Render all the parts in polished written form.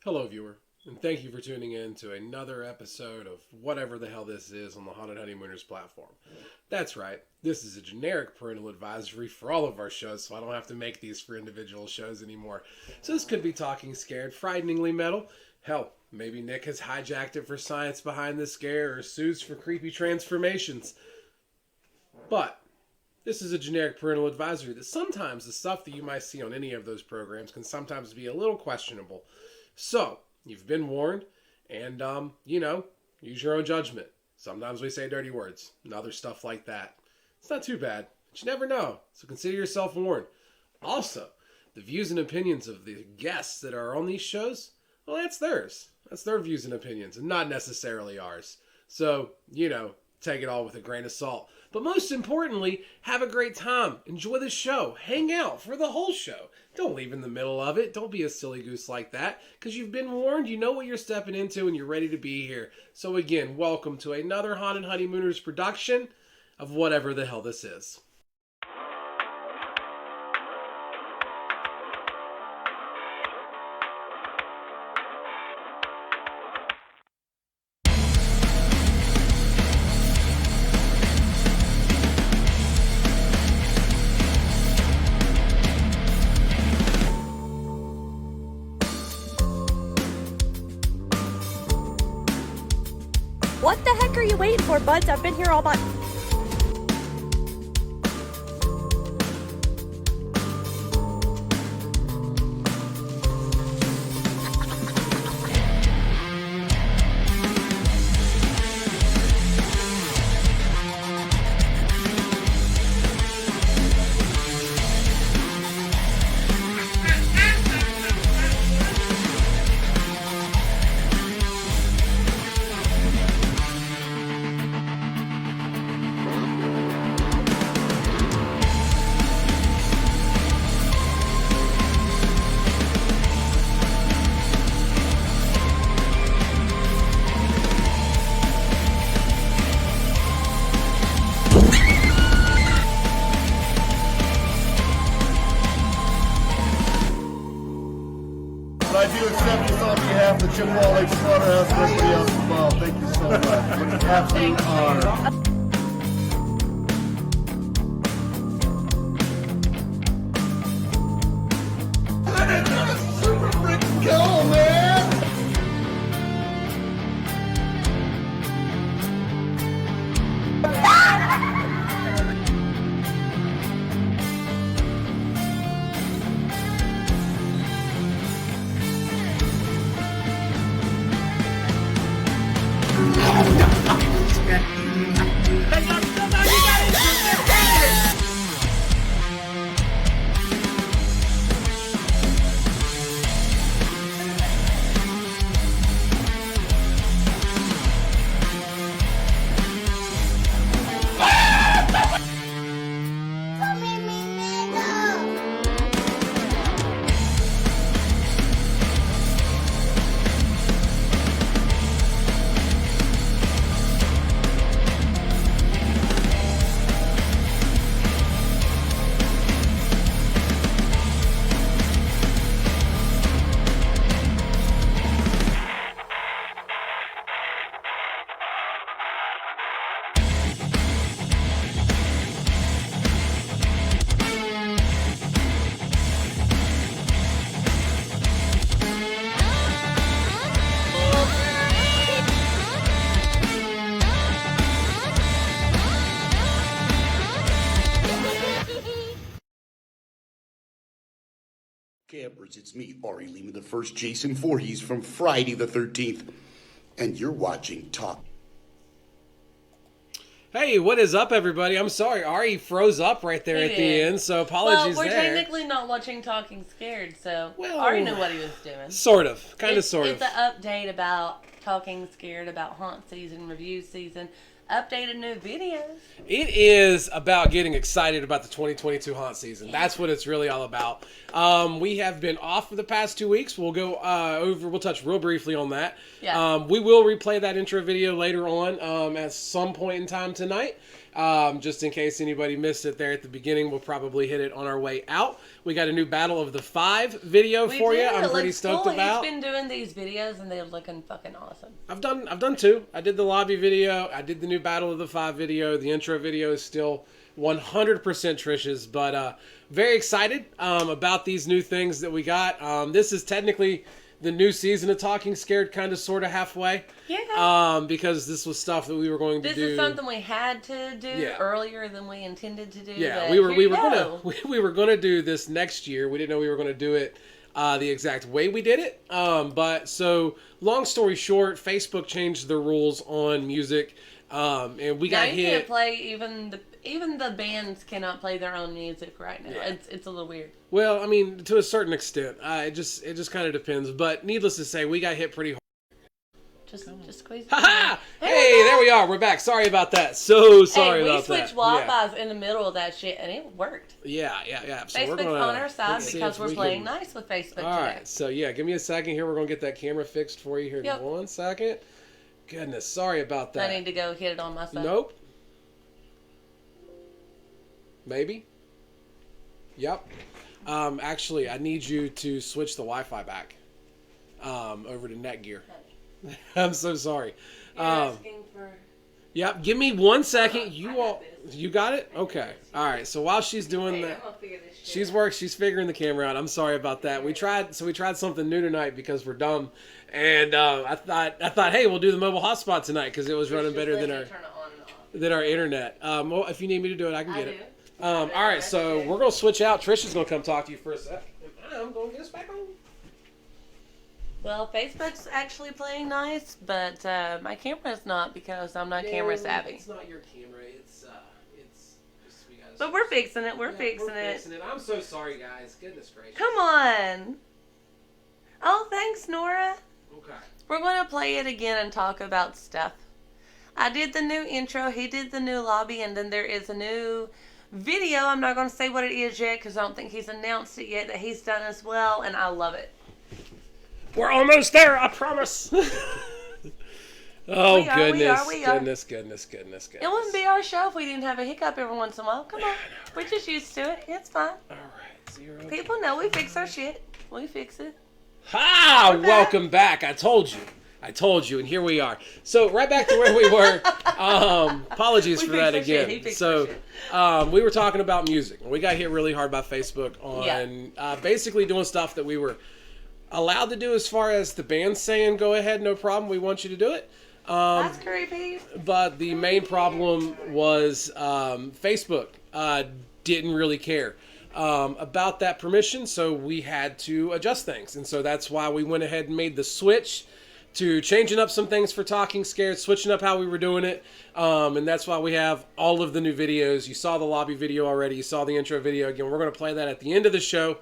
Hello, viewer, and thank you for tuning in to another episode of whatever the hell this is on the Haunted Honeymooners platform. That's right, this is a generic parental advisory for all of our shows, so I don't have to make these for individual shows anymore. So this could be Talking Scared, Frighteningly Metal. Hell, maybe Nick has hijacked it for science behind the scare, or Sue's for creepy transformations. But this is a generic parental advisory that sometimes the stuff that you might see on any of those programs can sometimes be a little questionable. So, you've been warned, and, use your own judgment. Sometimes we say dirty words, and other stuff like that. It's not too bad, but you never know, so consider yourself warned. Also, the views and opinions of the guests that are on these shows, well, that's theirs. That's their views and opinions, and not necessarily ours. So, take it all with a grain of salt. But most importantly, have a great time. Enjoy the show. Hang out for the whole show. Don't leave in the middle of it. Don't be a silly goose like that. Because you've been warned, you know what you're stepping into, and you're ready to be here. So again, welcome to another Haunted Honeymooners production of whatever the hell this is. What the heck are you waiting for, buds? I've been here all my... I do accept this on behalf of the Chippewa Lake Slaughterhouse and everybody else involved. Thank you so much. What an absolute honor. That's super freaking cool, man! Campers, it's me, Ari Lehman, the first Jason Voorhees from Friday the 13th, and you're watching Talk. Hey, what is up, everybody? I'm sorry, Ari froze up right there at the end, so apologies Well, we're there. technically not watching Talking Scared, so Well, Ari knew what he was doing. Sort of. Kind of, sort It's of. an update about Talking Scared, about haunt season, review season, updated new videos. It is about getting excited about the 2022 haunt season. That's what it's really all about. We have been off for the past 2 weeks. We'll go we'll touch real briefly on that. Yeah. We will replay that intro video later on at some point in time tonight. Just in case anybody missed it there at the beginning, we'll probably hit it on our way out. We got a new Battle of the Five video for you. I'm pretty stoked about. He's been doing these videos and they're looking fucking awesome. I've done two. I did the lobby video. I did the new Battle of the Five video. The intro video is still 100% Trish's, but very excited about these new things that we got. This is technically the new season of Talking Scared, kind of sort of halfway. Yeah. Because this was stuff that we were going to do. This is something we had to do earlier than we intended to do. Yeah, but we were gonna do this next year. We didn't know we were gonna do it the exact way we did it. But so long story short, Facebook changed the rules on music, and we got hit. You can't play even the bands cannot play their own music right now. Yeah. It's a little weird. Well, I mean, to a certain extent, it just kind of depends. But needless to say, we got hit pretty hard. Just squeeze it. Ha! Hey, there we are. We're back. Sorry about that. So sorry about that. We switched Wi-Fi's in the middle of that shit, and it worked. Yeah. So Facebook's on our side because we're playing nice with Facebook today. All right. So yeah, give me a second here. We're gonna get that camera fixed for you here. Yep. 1 second. Goodness, sorry about that. I need to go hit it on my side. Nope. Maybe. Yep. Actually, I need you to switch the Wi-Fi back over to Netgear. I'm so sorry. You're asking for... Yep. Give me 1 second. You got it? Okay. All right. So while she's doing that, she's figuring the camera out. I'm sorry about that. We tried something new tonight because we're dumb, and I thought, hey, we'll do the mobile hotspot tonight because it was running better than our internet. Well, if you need me to do it, I can get it. All right, so we're going to switch out. Trisha's going to come talk to you for a sec. I'm going to get us back on. Well, Facebook's actually playing nice, but my camera's not because I'm not camera savvy. It's not your camera. It's just we gotta. But we're fixing it. We're fixing it. I'm so sorry, guys. Goodness gracious. Come on. Oh, thanks, Nora. Okay. We're going to play it again and talk about stuff. I did the new intro. He did the new lobby, and then there is a new video. I'm not going to say what it is yet because I don't think he's announced it yet that he's done as well, and I love it. We're almost there, I promise. Oh, we are. Goodness. It wouldn't be our show if we didn't have a hiccup every once in a while. Come on. We're just used to it. It's fine. All right, 0. People know we fix our shit. We fix it. Ha! Welcome back. I told you, and here we are. So right back to where we were. Apologies for that again. So we were talking about music. We got hit really hard by Facebook on basically doing stuff that we were allowed to do as far as the band saying, go ahead, no problem, we want you to do it. That's creepy. But the main problem was Facebook didn't really care about that permission, so we had to adjust things. And so that's why we went ahead and made the switch to changing up some things for Talking Scared, switching up how we were doing it. And that's why we have all of the new videos. You saw the lobby video already. You saw the intro video. Again, we're going to play that at the end of the show,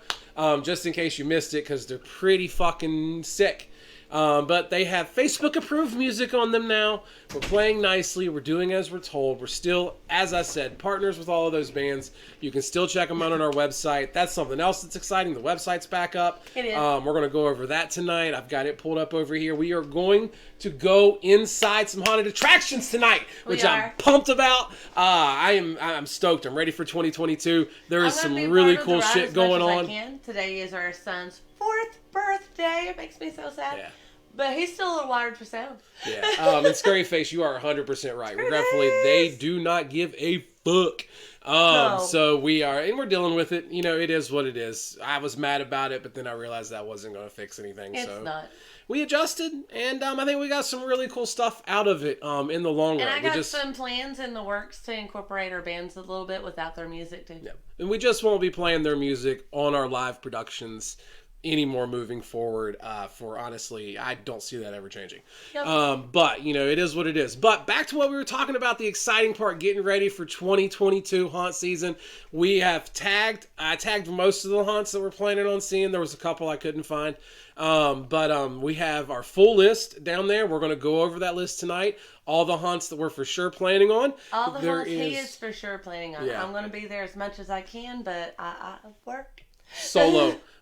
just in case you missed it, because they're pretty fucking sick. But they have Facebook-approved music on them now. We're playing nicely. We're doing as we're told. We're still, as I said, partners with all of those bands. You can still check them out on our website. That's something else that's exciting. The website's back up. It is. We're going to go over that tonight. I've got it pulled up over here. We are going to go inside some haunted attractions tonight, which I'm pumped about. I'm stoked. I'm ready for 2022. There is some really cool shit going on. Today is our son's 4th birthday. It makes me so sad. Yeah. But he's still a little wired for sound. Yeah. And Scary Face, you are 100% right. Regretfully, they do not give a fuck. No. So we're dealing with it. You know, it is what it is. I was mad about it, but then I realized that wasn't going to fix anything. It's not. We adjusted, and I think we got some really cool stuff out of it in the long run. And I got some plans in the works to incorporate our bands a little bit without their music, too. Yeah. And we just won't be playing their music on our live productions anymore moving forward. For honestly, I don't see that ever changing. Yep. But, you know, it is what it is. But back to what we were talking about, the exciting part, getting ready for 2022 haunt season. I tagged most of the haunts that we're planning on seeing. There was a couple I couldn't find. But we have our full list down there. We're going to go over that list tonight. All the haunts that we're for sure planning on. All the haunts he is for sure planning on. Yeah. I'm going to be there as much as I can, but I work.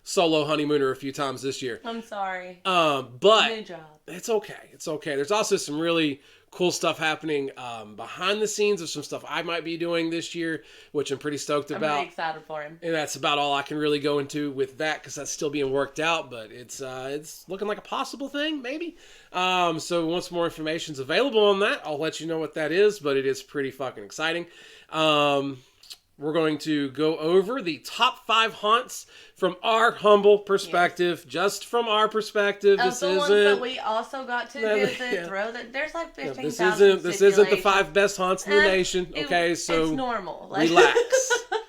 Solo honeymooner a few times this year. I'm sorry. But new job. It's okay. It's okay. There's also some really cool stuff happening behind the scenes of some stuff I might be doing this year, which I'm pretty stoked about. I'm really excited for him. And that's about all I can really go into with that because that's still being worked out, but it's looking like a possible thing, maybe. So once more information is available on that, I'll let you know what that is, but it is pretty fucking exciting. We're going to go over the top 5 haunts from our humble perspective, just from our perspective. This isn't ones that we also got to visit. Yeah. There's like 15,000. This isn't the 5 best haunts in the nation. Okay, so it's normal. Relax.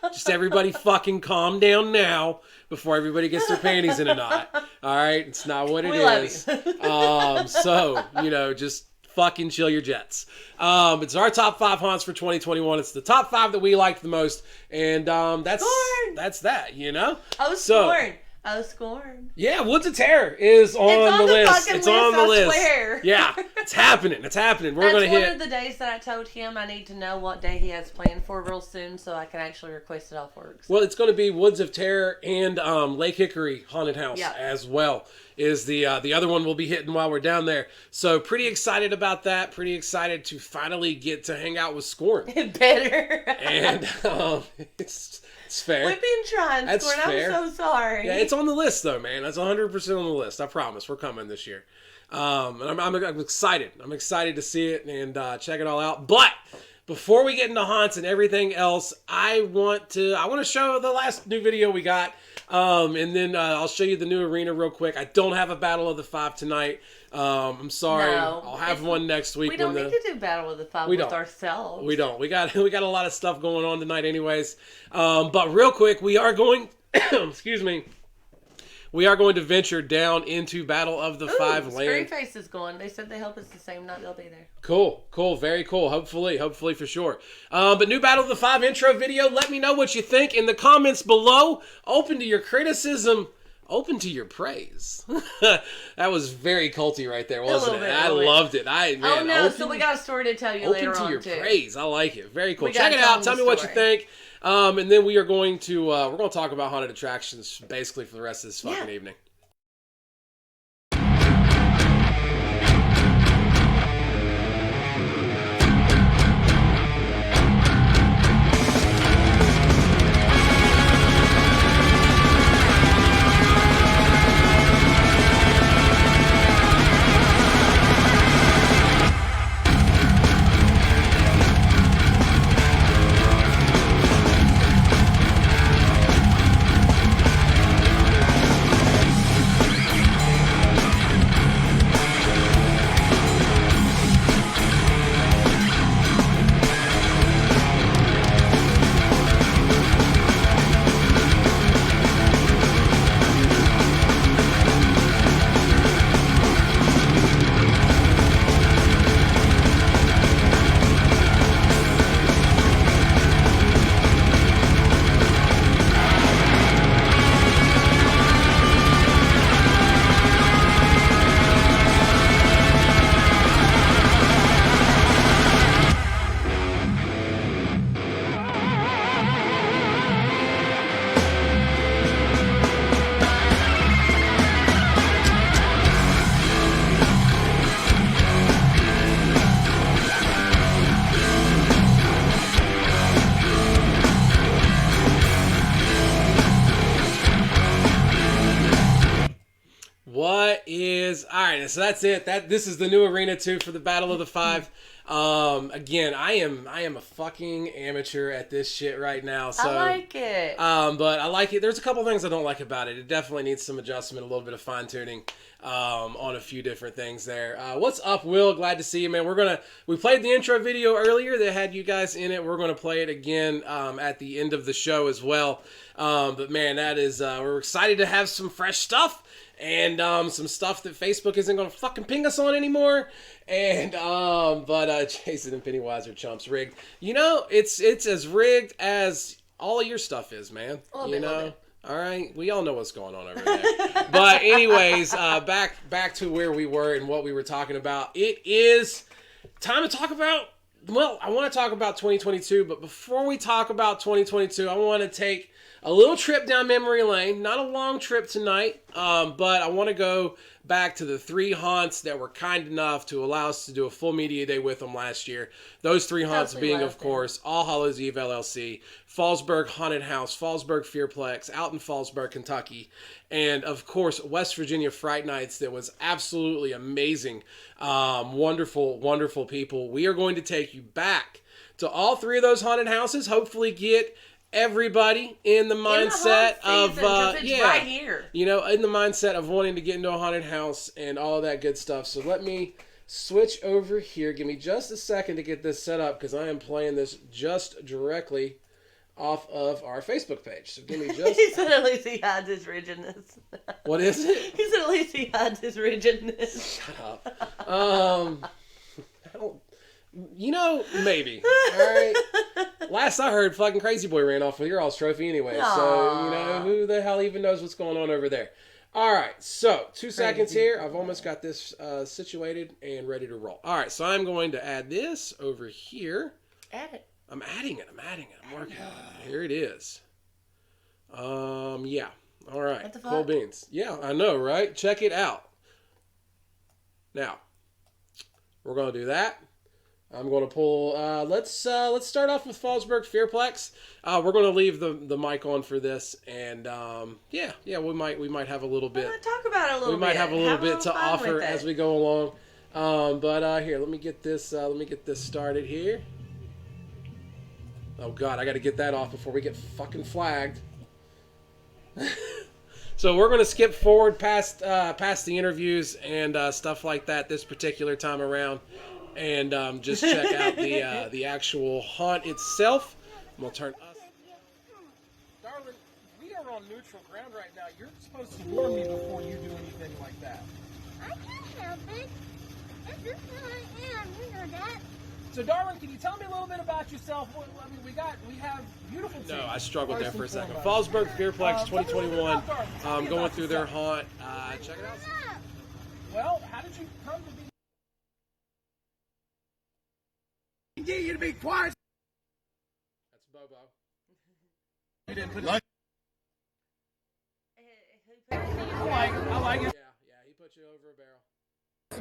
Just everybody fucking calm down now before everybody gets their panties in a knot. All right, it's not what it is. Love you. So you know, just fucking chill your jets. It's our top 5 haunts for 2021. It's the top 5 that we liked the most, and that's that. You know. Scorn. Yeah, Woods of Terror is on the list. It's on the list. Swear. Yeah, it's happening. It's happening. We're gonna hit. That's one of the days that I told him I need to know what day he has planned for real soon, so I can actually request it off work. Well, it's going to be Woods of Terror and Lake Hickory Haunted House as well. Is the other one we'll be hitting while we're down there. So pretty excited about that. Pretty excited to finally get to hang out with Scorn. Better. And it's fair. We've been trying, That's Scorn. fair. I'm so sorry. Yeah, it's on the list though, man. That's 100% on the list. I promise. We're coming this year. And I'm excited. I'm excited to see it and check it all out. But before we get into haunts and everything else, I want to show the last new video we got. And then I'll show you the new arena real quick. I don't have a Battle of the 5 tonight. I'm sorry. No, I'll have one next week. We don't need to do Battle of the 5 with ourselves. We don't. We got a lot of stuff going on tonight anyways. But real quick, we are going excuse me. We are going to venture down into Battle of the 5 land. Screenface is going. They said they help us the same night they'll be there. Cool. Very cool. Hopefully for sure. But new Battle of the 5 intro video. Let me know what you think in the comments below. Open to your criticism. Open to your praise. That was very culty right there, wasn't it? I loved it. So we got a story to tell you later on, Open to your praise. I like it. Very cool. We Check it out. Tell me what you story. think. And then we are going to talk about haunted attractions basically for the rest of this fucking evening. All right, so that's it. This is the new arena 2 for the Battle of the 5. Again, I am a fucking amateur at this shit right now. So, I like it. But I like it. There's a couple things I don't like about it. It definitely needs some adjustment, a little bit of fine tuning, on a few different things there. What's up, Will? Glad to see you, man. We played the intro video earlier that had you guys in it. We're gonna play it again, at the end of the show as well. But man, that is, we're excited to have some fresh stuff. And some stuff that Facebook isn't gonna fucking ping us on anymore. And but Jason and Pennywise are chumps. Rigged. You know, it's as rigged as all of your stuff is, man. You know. All right, we all know what's going on over there. But anyways, back to where we were and what we were talking about. It is time to talk about. Well, I want to talk about 2022, but before we talk about 2022, I want to take a little trip down memory lane. Not a long trip tonight, but I want to go back to the 3 haunts that were kind enough to allow us to do a full media day with them last year. Those 3 haunts being, of course, All Hallows Eve LLC, Fallsburg Haunted House, Fallsburg Fearplex, out in Fallsburg, Kentucky, and, of course, West Virginia Fright Nights. That was absolutely amazing. Wonderful, wonderful people. We are going to take you back to all 3 of those haunted houses, hopefully get everybody in the mindset of right here. You know, in the mindset of wanting to get into a haunted house and all of that good stuff. So let me switch over here. Give me just a second to get this set up because I am playing this just directly off of our Facebook page. So give me just. He said at least he hides his rigidness. What is it? He said at least he hides his rigidness. Shut up. I don't. You know, maybe. All right. Last I heard, fucking Crazy Boy ran off with your all's trophy anyway. Aww. So, you know, who the hell even knows what's going on over there? All right. So, 2 seconds here. I've almost got this situated and ready to roll. All right. So, I'm going to add this over here. Add it. I'm adding it. I'm working on it. Here it is. Yeah. All right. What the fuck? Cool beans. Yeah, I know, right? Check it out. Now, we're going to do that. I'm going to pull, let's start off with Fallsburg Fearplex. We're going to leave the mic on for this, and yeah, we might have a little bit. Talk about it a little bit. We might have a little bit to fun offer with it. as we go along. But here, let me get this started here. Oh God, I got to get that off before we get fucking flagged. So we're going to skip forward past the interviews and stuff like that this particular time around. And just check out the actual haunt itself. I'm going to turn us. Darling, we are on neutral ground right now. You're supposed to warn me before you do anything like that. I can't help it. This is who I am. You know that. So, darling, can you tell me a little bit about yourself? I mean, we have beautiful teams. No, I struggled there for a second. Fallsburg Fearplex 2021. Going through their haunt. Check it out. Well, how did you come to be? Get you to be quiet. That's Bobo. You didn't put I like it. Yeah, he put you over a barrel.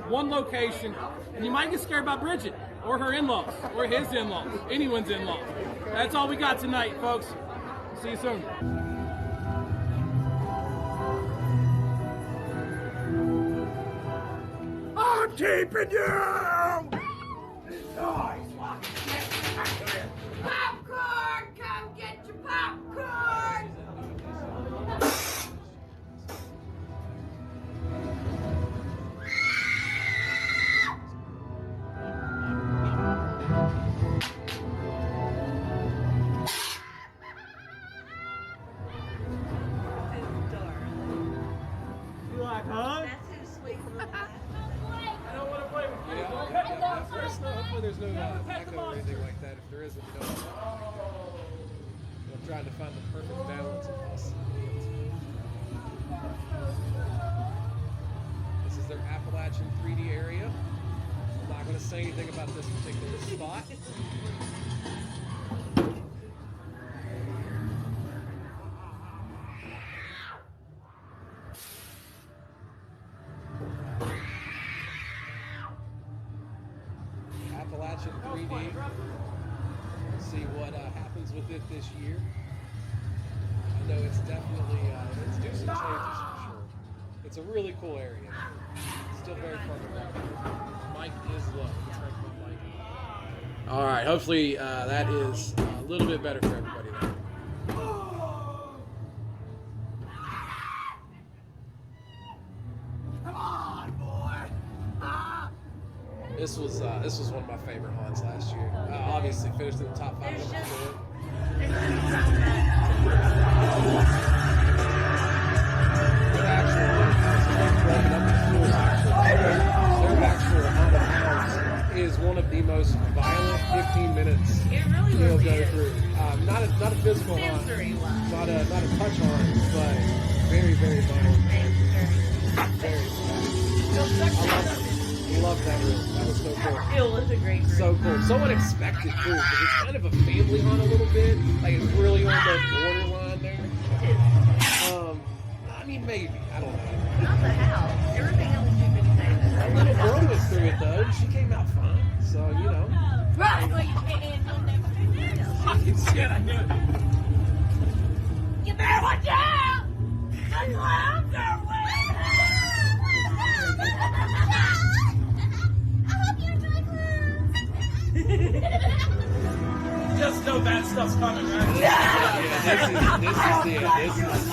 one location, and you might get scared by Bridget or her in-laws or his in-laws, anyone's in-laws. That's all we got tonight, folks. See you soon. I'm keeping you! Nice. Popcorn! Come get your popcorn! You like, huh? That's who's sweet. I don't want to play with you. Hopefully there's no echo or anything like that. If there is, we don't. I'm trying to find the perfect balance of this. This is their Appalachian 3D area. I'm not going to say anything about this particular spot. Appalachian 3D. We'll see what happens with it this year. I know it's definitely it's due some changes for sure. It's a really cool area. It's still very fun to walk. Mic is low. Let's make my mic. All right. Hopefully that is a little bit better for everybody there. This was one of my favorite haunts last year. Obviously finished in the top 5. There's just Their actual haunted house is one of the most violent 15 minutes it really you'll go is. through. Not a physical haunt, Sensory-wise. not a touch haunt, but very, very violent. Very. I love that room. That was so cool. It was a great group. So cool. So unexpected too, because it's kind of a family haunt a little bit. Like it's really on the borderline there. I mean maybe. I don't know. Not the house. Everything else you've been saying. A little girl went through it though. And she came out fine. So you know. Right. Well, you can't handle them. Shit, I knew it. You better watch out! The clowns are waiting! I hope you enjoy clowns! Just know bad stuff's coming, right? This is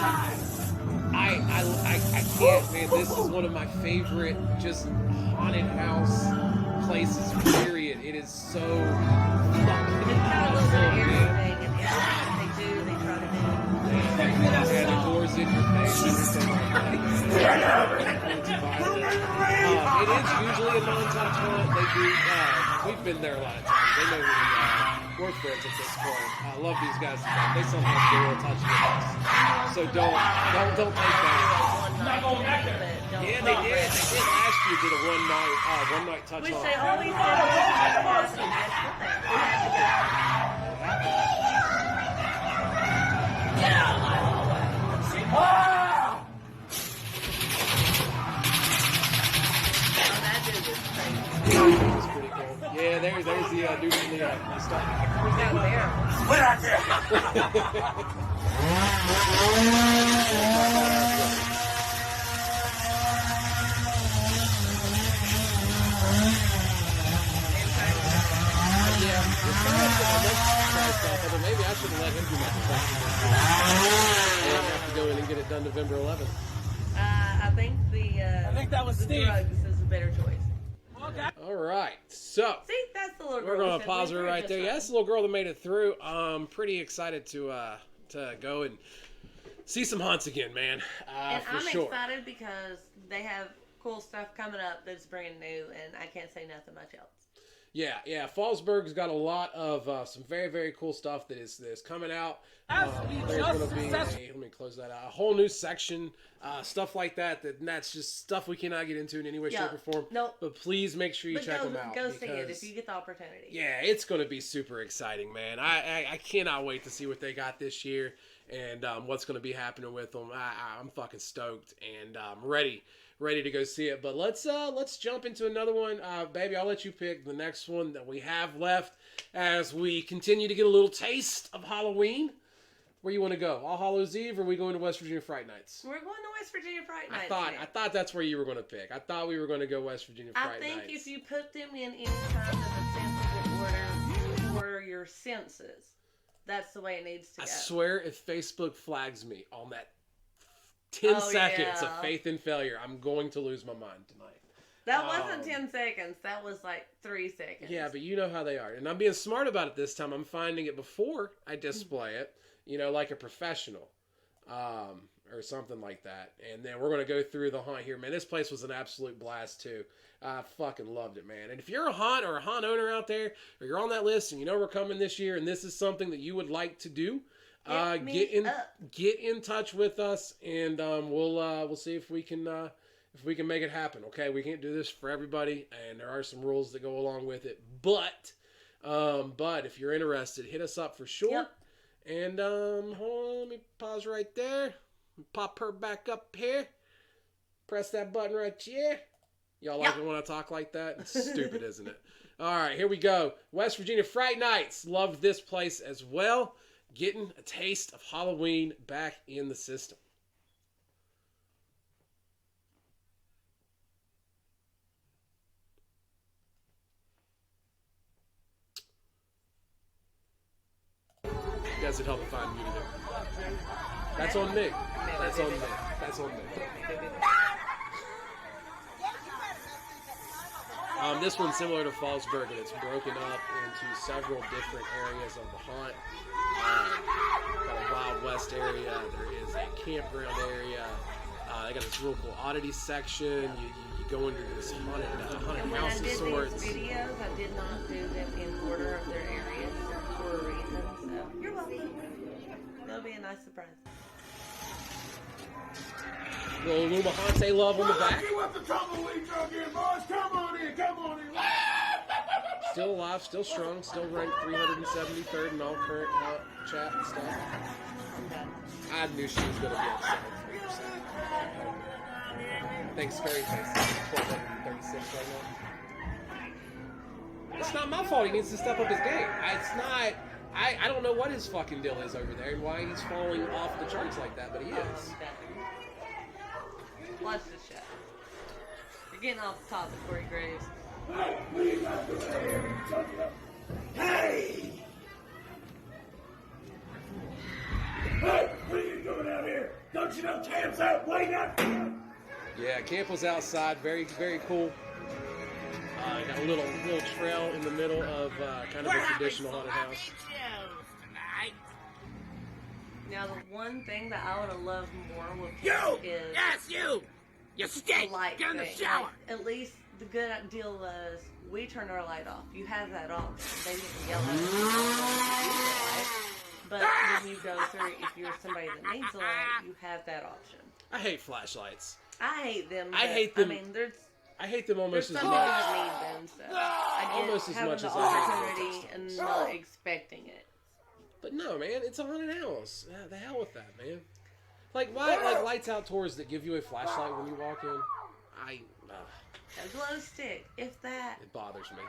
I can't, man. This is one of my favorite just haunted house places, period. It is so fucking awesome, man. They try to do. Yeah, the doors in your face, everything like that. It's violent. It is usually a non-touch haunt. They do. We've been there a lot of times. They know we're friends at this point. I love these guys. They sometimes do a little touch with us. So don't take that. Not going back there. Yeah, they did. They did last year. Did a one night touch Which haunt. they always said was awesome. That's the thing. We had to go. Oh, that dude was crazy. It was pretty cool. Yeah, there's the dude from the stuff. We got there. Maybe I should have let him do my profession. I have to go in and get it done November 11th. I think I think that was the Steve. drugs is a better choice. All right, so See, that's the little girl. we're gonna that said pause we her were right just there. fine. Yeah, that's the little girl that made it through. Pretty excited to go and see some haunts again, man. And For I'm sure. excited because they have cool stuff coming up that's brand new, and I can't say nothing much else. Yeah. Fallsburg's got a lot of some very, very cool stuff that is coming out. As we There's just going to be let me close that out. A whole new section, stuff like that. That's just stuff we cannot get into in any way, Yeah. shape, or form. Nope. But please make sure you But check them out. go see it because- if you get the opportunity. Yeah, it's going to be super exciting, man. I cannot wait to see what they got this year and what's going to be happening with them. I'm fucking stoked and ready to go see it. But let's jump into another one. Baby, I'll let you pick the next one that we have left as we continue to get a little taste of Halloween. Where you want to go? All Hallows Eve, or are we going to West Virginia Fright Nights? We're going to West Virginia Fright Nights. I thought that's where you were going to pick. I thought we were going to go West Virginia Fright I think Nights. if you put them in any kind of a sensible order for your senses, that's the way it needs to go. I swear, if Facebook flags me on that 10 Oh, seconds yeah. of faith and failure, I'm going to lose my mind tonight. That wasn't 10 seconds. That was like 3 seconds. Yeah, but you know how they are. And I'm being smart about it this time. I'm finding it before I display it, like a professional or something like that. And then we're going to go through the haunt here. Man, this place was an absolute blast, too. I fucking loved it, man. And if you're a haunt or a haunt owner out there, or you're on that list and you know we're coming this year and this is something that you would like to do, Hit me up. get in touch with us, and we'll see if we can make it happen. Okay, we can't do this for everybody, and there are some rules that go along with it. But if you're interested, hit us up for sure. Yep. And hold on, let me pause right there. Pop her back up here. Press that button right here. Y'all like it when I talk like that? It's stupid, isn't it? All right, here we go. West Virginia Fright Nights. Loved this place as well. Getting a taste of Halloween back in the system. You guys would help find me to do. That's on me. That's on me. That's on me. This one's similar to Fallsburg, and it's broken up into several different areas of the haunt. Got a Wild West area. There is a campground area. They got this real cool oddity section. You go into this haunted house of sorts. These videos, I did not do them in order of their areas for a reason. So you're welcome. That'll be a nice surprise. Little Lumahante love on the back. Still alive, still strong, still ranked 373rd in all current chat and stuff. I knew she was going to be at 73%. Thanks, Fairy Face. 1236 right now. It's not my fault. He needs to step up his game. It's not. I don't know what his fucking deal is over there and why he's falling off the charts like that, but he is. Watch the show. You're getting off the topic, Corey Graves. Hey! Hey! What are you doing out here? Don't you know camp's out? Wait up! Yeah, camp was outside. Very, very cool. Got a little trail in the middle of kind of a traditional haunted house. Now, the one thing that I would have loved more with You! is Yes, you! You stink! the light Get in the thing. shower! Like, at least the good deal was we turned our light off. You have that option. They didn't yell at us. But when you go through, if you're somebody that needs a light, you have that option. I hate flashlights. I hate them. I hate them. I mean, I hate them almost there's as some people much. that need them. So I get Almost as having much the as I hate opportunity and not expecting it. But no, man, it's a haunted house. Yeah, the hell with that, man. Like, why? Like lights out tours that give you a flashlight when you walk in. A glow stick, if that. It bothers me.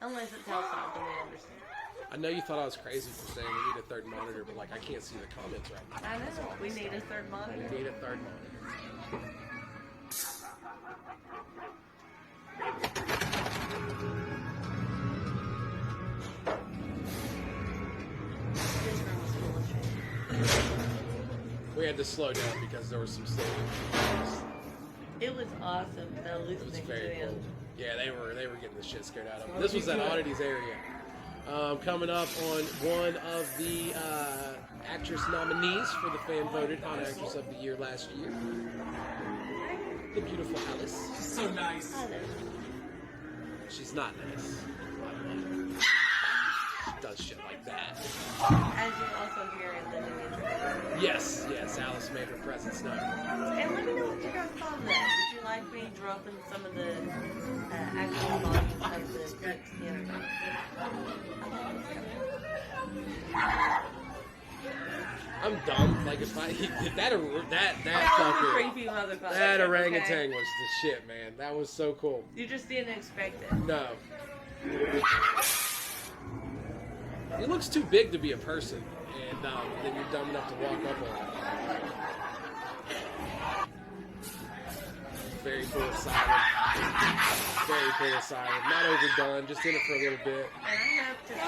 Unless it tells something, we understand. I know you thought I was crazy for saying we need a third monitor, but like I can't see the comments right now. I know. We need a third monitor. We need a third monitor. This room was full of shit. We had to slow down because there was some silly. It was awesome though It was listening to very him. cool. Yeah, they were getting the shit scared out of them. This was that oddities area. Coming up on one of the actress nominees for the fan voted Hot Actress of the Year last year. The beautiful Alice. She's so nice. She's not nice. She does shit like that. As you also hear in the new intro. Yes, Alice made her presence known. And let me know what you guys thought of that. Did you like me dropping some of the actual bodies of the bricks in? I'm dumb. Like if I that fucker, Creepy motherfucker. that orangutan Okay. was the shit, man. That was so cool. You just didn't expect it. No. He looks too big to be a person, and then you're dumb enough to walk up on him. Very cool asylum. Very cool asylum. Not overdone, just in it for a little bit. And I have to say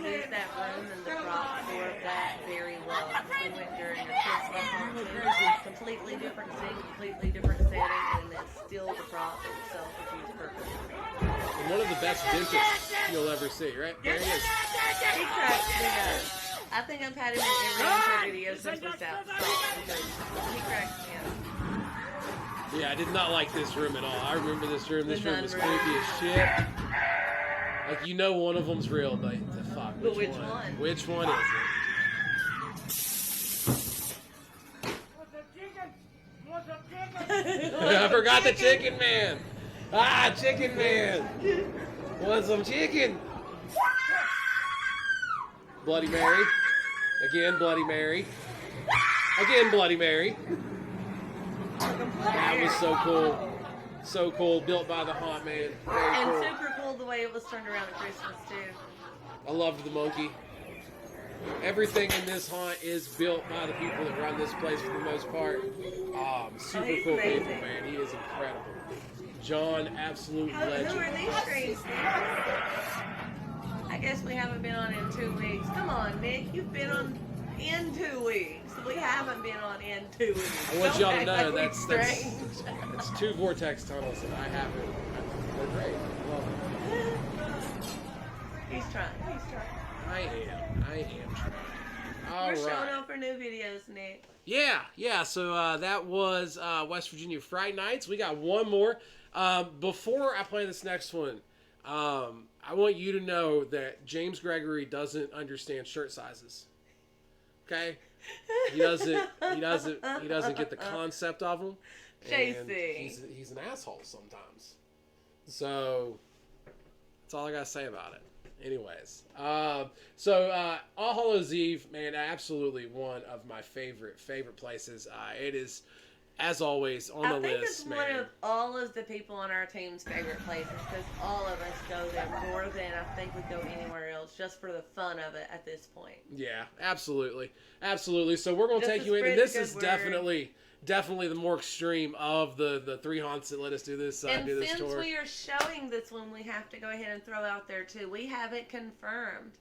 they used that room and the props for that very well. We went during a Christmas concert, completely different scene, completely different setting, and it's still the prop itself is used perfectly. And one of the best dentists you'll ever see, right? There he is. He cracks me up. I think I've had him in every intro video since we stopped because he cracks me up. Yeah, I did not like this room at all. I remember this room. This The room was nun creepy room. as shit. Like, you know one of them's real, but the fuck, But which which one? Which one is it? I forgot the chicken man. Ah, chicken man. Want some chicken? Bloody Mary. Again, Bloody Mary. Again, Bloody Mary. That was so cool. So cool. Built by the haunt man. Very And cool. super cool the way it was turned around at Christmas too. I loved the monkey. Everything in this haunt is built by the people that run this place for the most part. Super he's cool amazing. people, man. He is incredible. John, absolute Who legend. are these streams? I guess we haven't been on in 2 weeks. Come on, Nick. You've been on in 2 weeks. We haven't been on in 2 weeks. I want Don't y'all to act know like we're that's strange. it's 2 vortex tunnels that I haven't. They're great. I love them. He's trying. I am trying. All We're showing right. up for new videos, Nick. Yeah. So that was West Virginia Fright Nights. We got one more. Before I play this next one, I want you to know that James Gregory doesn't understand shirt sizes. Okay, he doesn't get the concept of them. And JC. he's an asshole sometimes. So that's all I gotta say about it. Anyways, so All Hallows Eve, man, absolutely one of my favorite places. It is, as always, on the I think list, it's man. one of all of the people on our team's favorite places because all of us go there more than I think we go anywhere else, just for the fun of it at this point. Yeah, absolutely. So we're gonna Just take to you in, and spread this the is good word. definitely the more extreme of the 3 haunts that let us do this And do this since tour. we are showing this one, we have to go ahead and throw out there too. We haven't confirmed.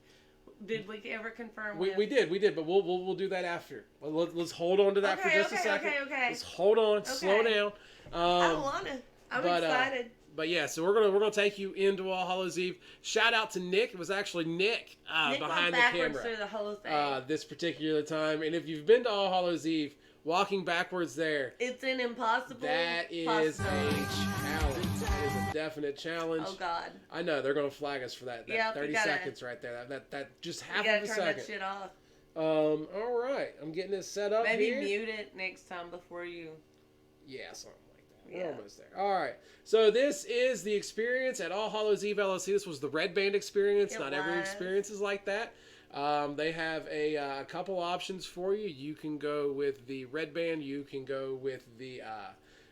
Did we ever confirm? We did, but we'll do that after. Let's hold on to that for just a second. Okay. Let's hold on, slow down. I wanna. I'm excited. But yeah, so we're gonna take you into All Hallows Eve. Shout out to Nick. It was actually Nick, Nick behind went the backwards camera through the whole thing. this particular time. And if you've been to All Hallows Eve, walking backwards there, It's an impossible. that is possibility. a challenge. That is a definite challenge. Oh God. I know they're gonna flag us for that. Yep, 30 you gotta- seconds right there. That just half You of gotta a turn second. that shit off. All right, I'm getting it set up Maybe here. mute it next time before you. Yeah, something like that. We're Yeah. almost there. All right. So this is the experience at All Hallows Eve LLC. This was the Red Band experience. It Not every was. experience is like that. They have a couple options for you. You can go with the Red Band. You can go with the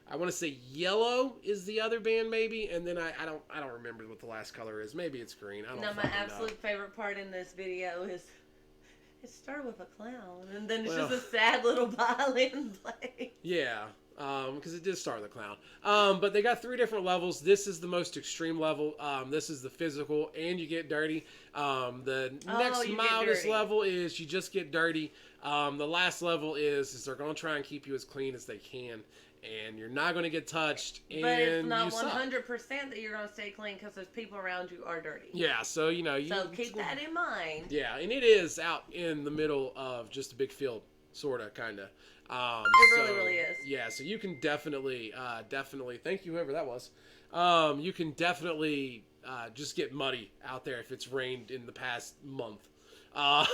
I want to say yellow is the other band maybe, and then I don't remember what the last color is. Maybe it's green. I don't No, my fucking know. absolute favorite part in this video is it started with a clown, and then it's Well. just a sad little violin play. Yeah, because it did start with a clown. But they got 3 different levels. This is the most extreme level. This is the physical, and you get dirty. The next you get mildest dirty. level is you just get dirty. The last level is they're going to try and keep you as clean as they can, and you're not going to get touched. And But it's not you suck. 100% that you're going to stay clean because those people around you are dirty. Yeah, so you So keep that in mind. Yeah, and it is out in the middle of just a big field, sorta, kinda. It really is. Yeah, so you can definitely, thank you whoever that was. You can definitely just get muddy out there if it's rained in the past month.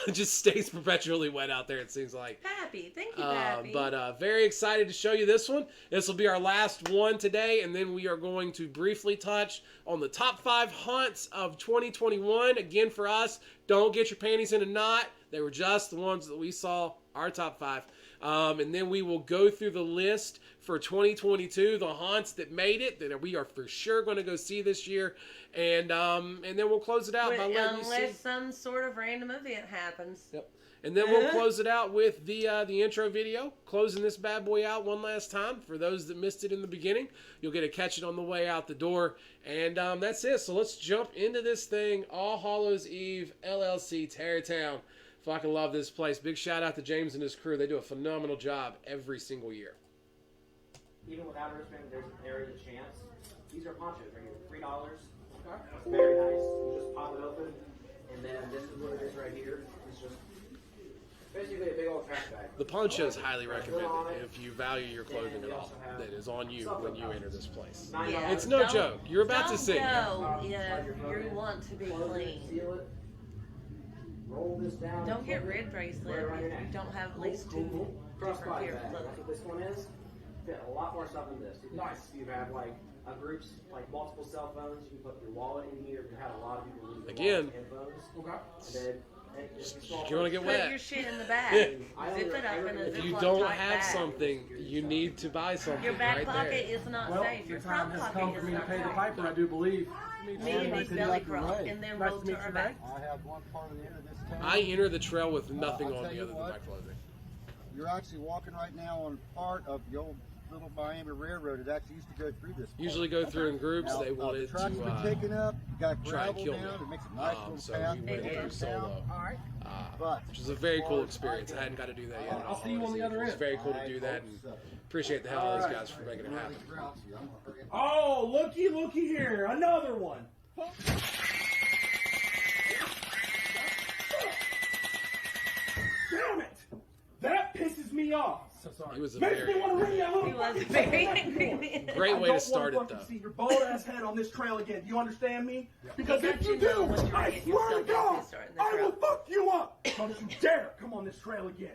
It just stays perpetually wet out there, it seems like. Pappy, thank you, Pappy. But very excited to show you this one. This will be our last one today, and then we are going to briefly touch on the top 5 haunts of 2021. Again, for us, don't get your panties in a knot. They were just the ones that we saw, our top 5. And then we will go through the list for 2022, the haunts that made it, that we are for sure going to go see this year. And then we'll close it out by letting you see. Unless some sort of random event happens. Yep. And then we'll close it out with the intro video, closing this bad boy out one last time. For those that missed it in the beginning, you'll get to catch it on the way out the door. And that's it. So let's jump into this thing. All Hallows Eve, LLC, Tarrytown. Fucking love this place. Big shout out to James and his crew. They do a phenomenal job every single year. Even without a wristband, there's there is a chance. These are ponchos right here, $3. It's very nice. You just pop it open, and then this is what it is right here. It's just basically a big old trash bag. The poncho is highly recommended if you value your clothing at all. That is on you when you enter this place. Yeah, It's no don't- joke. You're about to don't see. go if you want to be clean. Seal it. Roll this down. Don't get red bracelet if you don't have at least 2 different Crossbody pairs of bag. That's clothing. what this one is. Fit a lot more stuff than this. Nice. You have like a groups, like multiple cell phones. You can put your wallet in here. We've had a lot of people lose their Again. wallets and phones. Okay. And then it's a small You're going to get Put wet. your shit in the bag. I Zip it up in a If Ziploc you don't type have bag. something, you need to buy something Your back right pocket there. is not Well, safe. Your the time front has pocket come for is me to not pay the safe. piper, I do believe. Me and these belly crawl, and then roll to our back. I have one part of the end of this town. I enter the trail with nothing I'll on tell me you other than what. my clothing. You're actually walking right now on part of the old little Miami Railroad. It actually used to go through this. Usually go through in groups. Now, They wanted the truck's been taken up. You got try and gravel kill down. me. It makes a nice little So path. we went through solo, which was a very cool experience. I hadn't got to do that yet. At all. I'll see you on the other It was end. very cool to do that, and appreciate the hell out of those guys for making it happen. Oh, looky here. Another one. Damn it! That pisses me off. So sorry. He was a Makes very, me want to ring that little He was very angry. great way to start I it, don't want to though. see your bald ass head on this trail again. Do you understand me? Because Let if you you know do, when you're I getting swear to yourself God, into starting the I will trail. fuck you up. Don't you dare come on this trail again.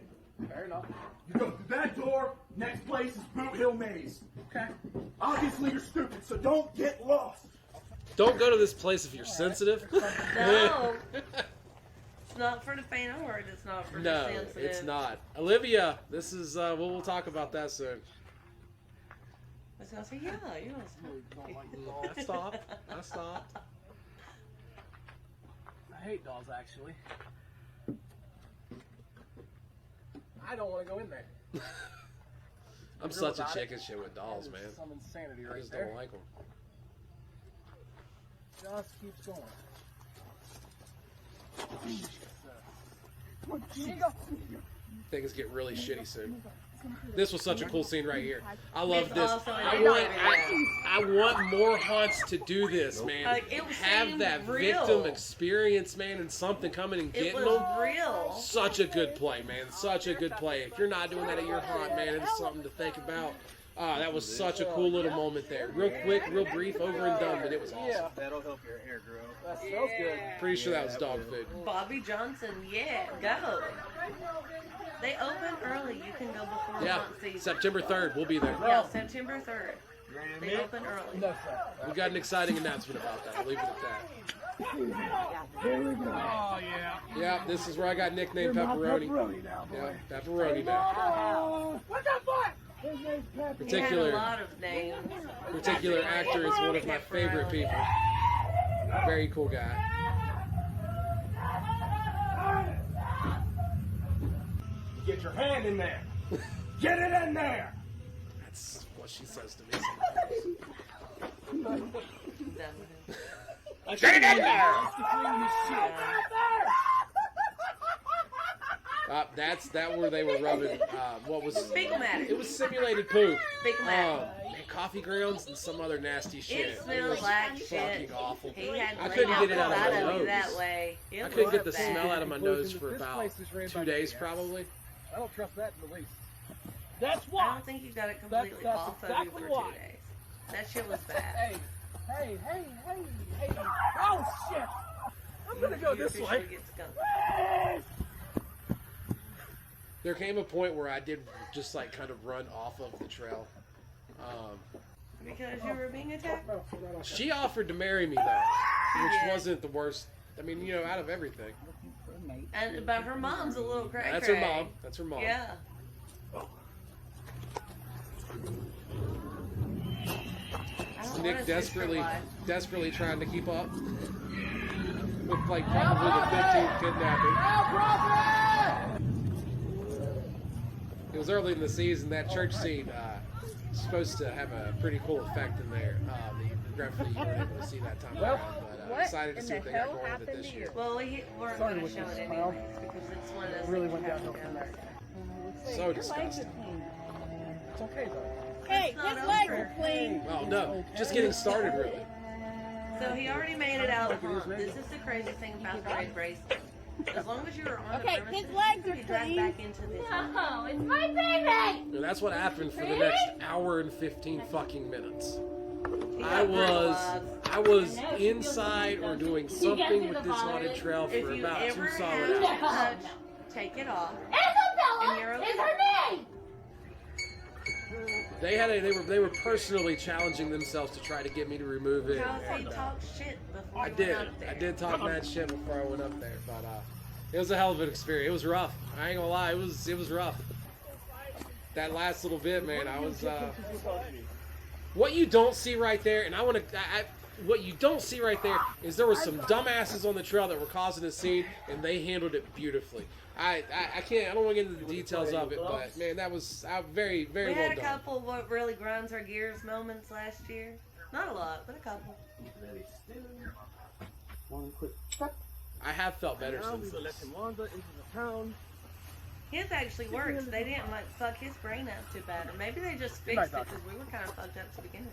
Fair enough. You go through that door. Next place is Boot Hill Maze. Okay. Obviously, you're stupid, so don't get lost. Don't go to this place if you're sensitive. No. It's not for the faint of heart. It's not for No, the sensitive. it's not. Olivia, this is, we'll talk about that soon. I was going to say, yeah, you know. I stopped. I hate dolls, actually. I don't want to go in there. I'm such a chicken shit with dolls, man. Some insanity I right just there. don't like them. Just keeps going. Things get really shitty soon. This was such a cool scene right here. I love It's this. also I an want, area. I want more haunts to do this, man. Like, it Have seemed that real. victim experience, man, and something coming and It getting was them. real. Such a good play, man. Such a good play. If you're not doing that at your haunt, man, it's something to think about. That was such a cool little moment there. Real quick, real brief, over and done, but it was awesome. Yeah, That'll help your hair grow. that smells good. Pretty sure that was dog food. Bobby Johnson, yeah, go. They open early. You can go before Yeah, haunt season. September 3rd, we'll be there. Yeah, September 3rd. They open early. No, sir. We got an exciting announcement about that. I'll leave it at that. Oh, yeah. Yeah, this is where I got nicknamed Pepperoni. Yeah, Pepperoni now. What the fuck? He had a Particular lot of names. actor is one of my favorite people. Very cool guy. Get your hand in there. Get it in there. That's what she says to me sometimes. Get it in there! That's where they were rubbing. What was? Fecal matter. It was simulated poop. Fecal matter. And coffee grounds and some other nasty shit. It smelled was like fucking shit. awful. He had I laid couldn't out get it out of beside my of me nose. that way. It I couldn't get the was bad. smell out of my nose for about 2 days, probably. I don't trust that in the least. That's I why. don't think you got it completely That's off of exactly you for why. 2 days. That shit was bad. Hey. Oh, shit. I'm gonna go You this officially way. get skunked. There came a point where I did just like kind of run off of the trail. Because you were being attacked? She offered to marry me though, which wasn't the worst. I mean, you know, out of everything. But her mom's a little cray. That's her mom. That's her mom. Yeah. I don't Nick want a sister wife. desperately trying to keep up with like probably the 15th kidnapping. It was early in the season. That church scene was supposed to have a pretty cool effect in there. Regretfully, you weren't able to see that time around, but I'm excited to see what they got going with it this year. Well, we weren't going to show it anyways because it's one of those Really things went you have to downhill go. So disgusting. It's okay, though. Hey, It's not his legs over. are clean. Well, no, just getting started really. So he already made it out. This is the crazy thing about the red bracelet. As long as you were on Okay, the premises, his legs you are could drag clean. back into this. No, it's my baby! And that's what happened for the next hour and 15 fucking minutes. He I got was inside or doing something with this haunted trail If for you about 2 ever solid have hours. touch, take it off. Isabella And you're okay. is her name! They were personally challenging themselves to try to get me to remove it. Because he and, talked shit before I he did. went up there. I did talk mad shit before I went up there, but it was a hell of an experience. It was rough. I ain't gonna lie. It was rough. That last little bit, man. I was. What you don't see right there, and I want to. what you don't see right there is there were some dumbasses on the trail that were causing a scene, and they handled it beautifully. I don't want to get into the details of it, but man, that was very, very well done. We had a couple what really grinds our gears moments last year. Not a lot, but a couple. I have felt better since we let him wander into the town. His actually works. They didn't like fuck his brain up too bad, or maybe they just fixed it because we were kind of fucked up to begin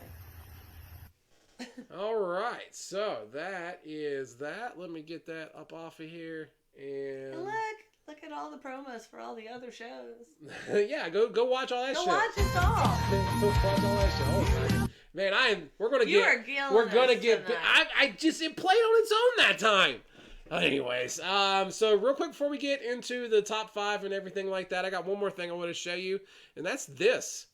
with. All right, so that is that. Let me get that up off of here. And Look at all the promos for all the other shows. yeah, go watch all that shit. Go watch us all. Go watch all that shit. Hold on. Man, we're gonna get. It played on its own that time. Anyways, so real quick before we get into the top 5 and everything like that, I got one more thing I want to show you, and that's this.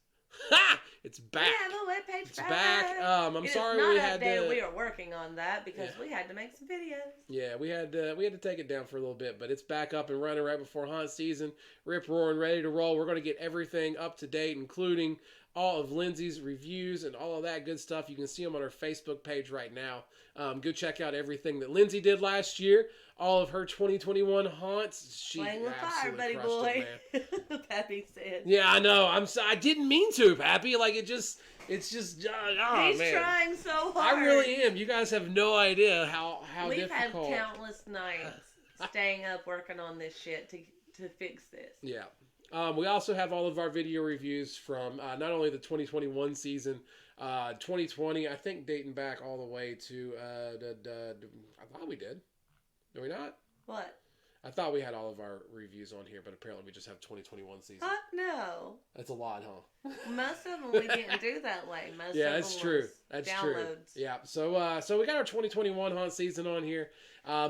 Ha! It's back. Yeah, the webpage it's back. I'm sorry we had to. We are working on that because we had to make some videos. Yeah, we had to take it down for a little bit, but it's back up and running right before hunt season. Rip roaring, ready to roll. We're going to get everything up to date, including all of Lindsay's reviews and all of that good stuff. You can see them on our Facebook page right now. Go check out everything that Lindsay did last year. All of her 2021 haunts. She playing with fire, buddy crushed boy. It, man. Pappy said. Yeah, I know. I didn't mean to, Pappy. Like it's just. He's man. Trying so hard. I really am. You guys have no idea how We've difficult. We've had countless nights staying up working on this shit to fix this. Yeah. We also have all of our video reviews from not only the 2021 season, 2020, I think dating back all the way to, I thought we did. Did we not? What? I thought we had all of our reviews on here, but apparently we just have 2021 season. No. That's a lot, huh? Most of them we didn't do that way. Most yeah, of that's them true. Was that's downloads. true. Yeah. So we got our 2021 hunt season on here.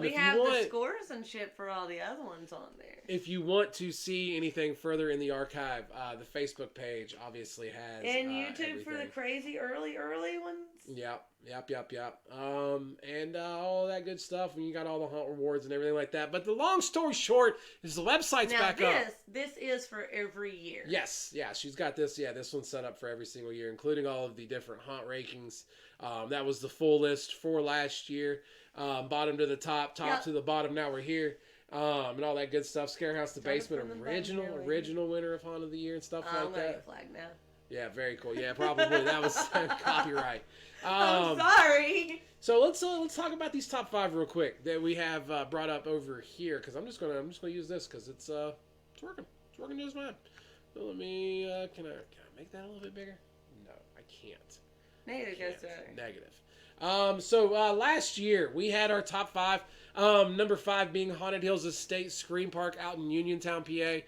We have the scores and shit for all the other ones on there. If you want to see anything further in the archive, the Facebook page obviously has. And YouTube everything. for the crazy early ones. Yep. And all that good stuff. And you got all the hunt rewards and everything like that. But the long story short is the website's back up. This is for every year. Yes. Yeah, she's got this. Yeah, this one's set up for every single year, including all of the different hunt rankings. That was the full list for last year. Bottom to the top to the bottom. Now we're here. And all that good stuff. Scarehouse the Basement, original winner of Hunt of the Year and stuff like that. I'm wearing a flag now. Yeah, very cool. Yeah, probably that was copyright. I'm sorry. So let's talk about these top 5 real quick that we have brought up over here because I'm just gonna use this because it's working. It's working just fine. So let me can I make that a little bit bigger? No, I can't. Negative. So last year we had our top 5. Number 5 being Haunted Hills Estate Scream Park out in Uniontown, PA.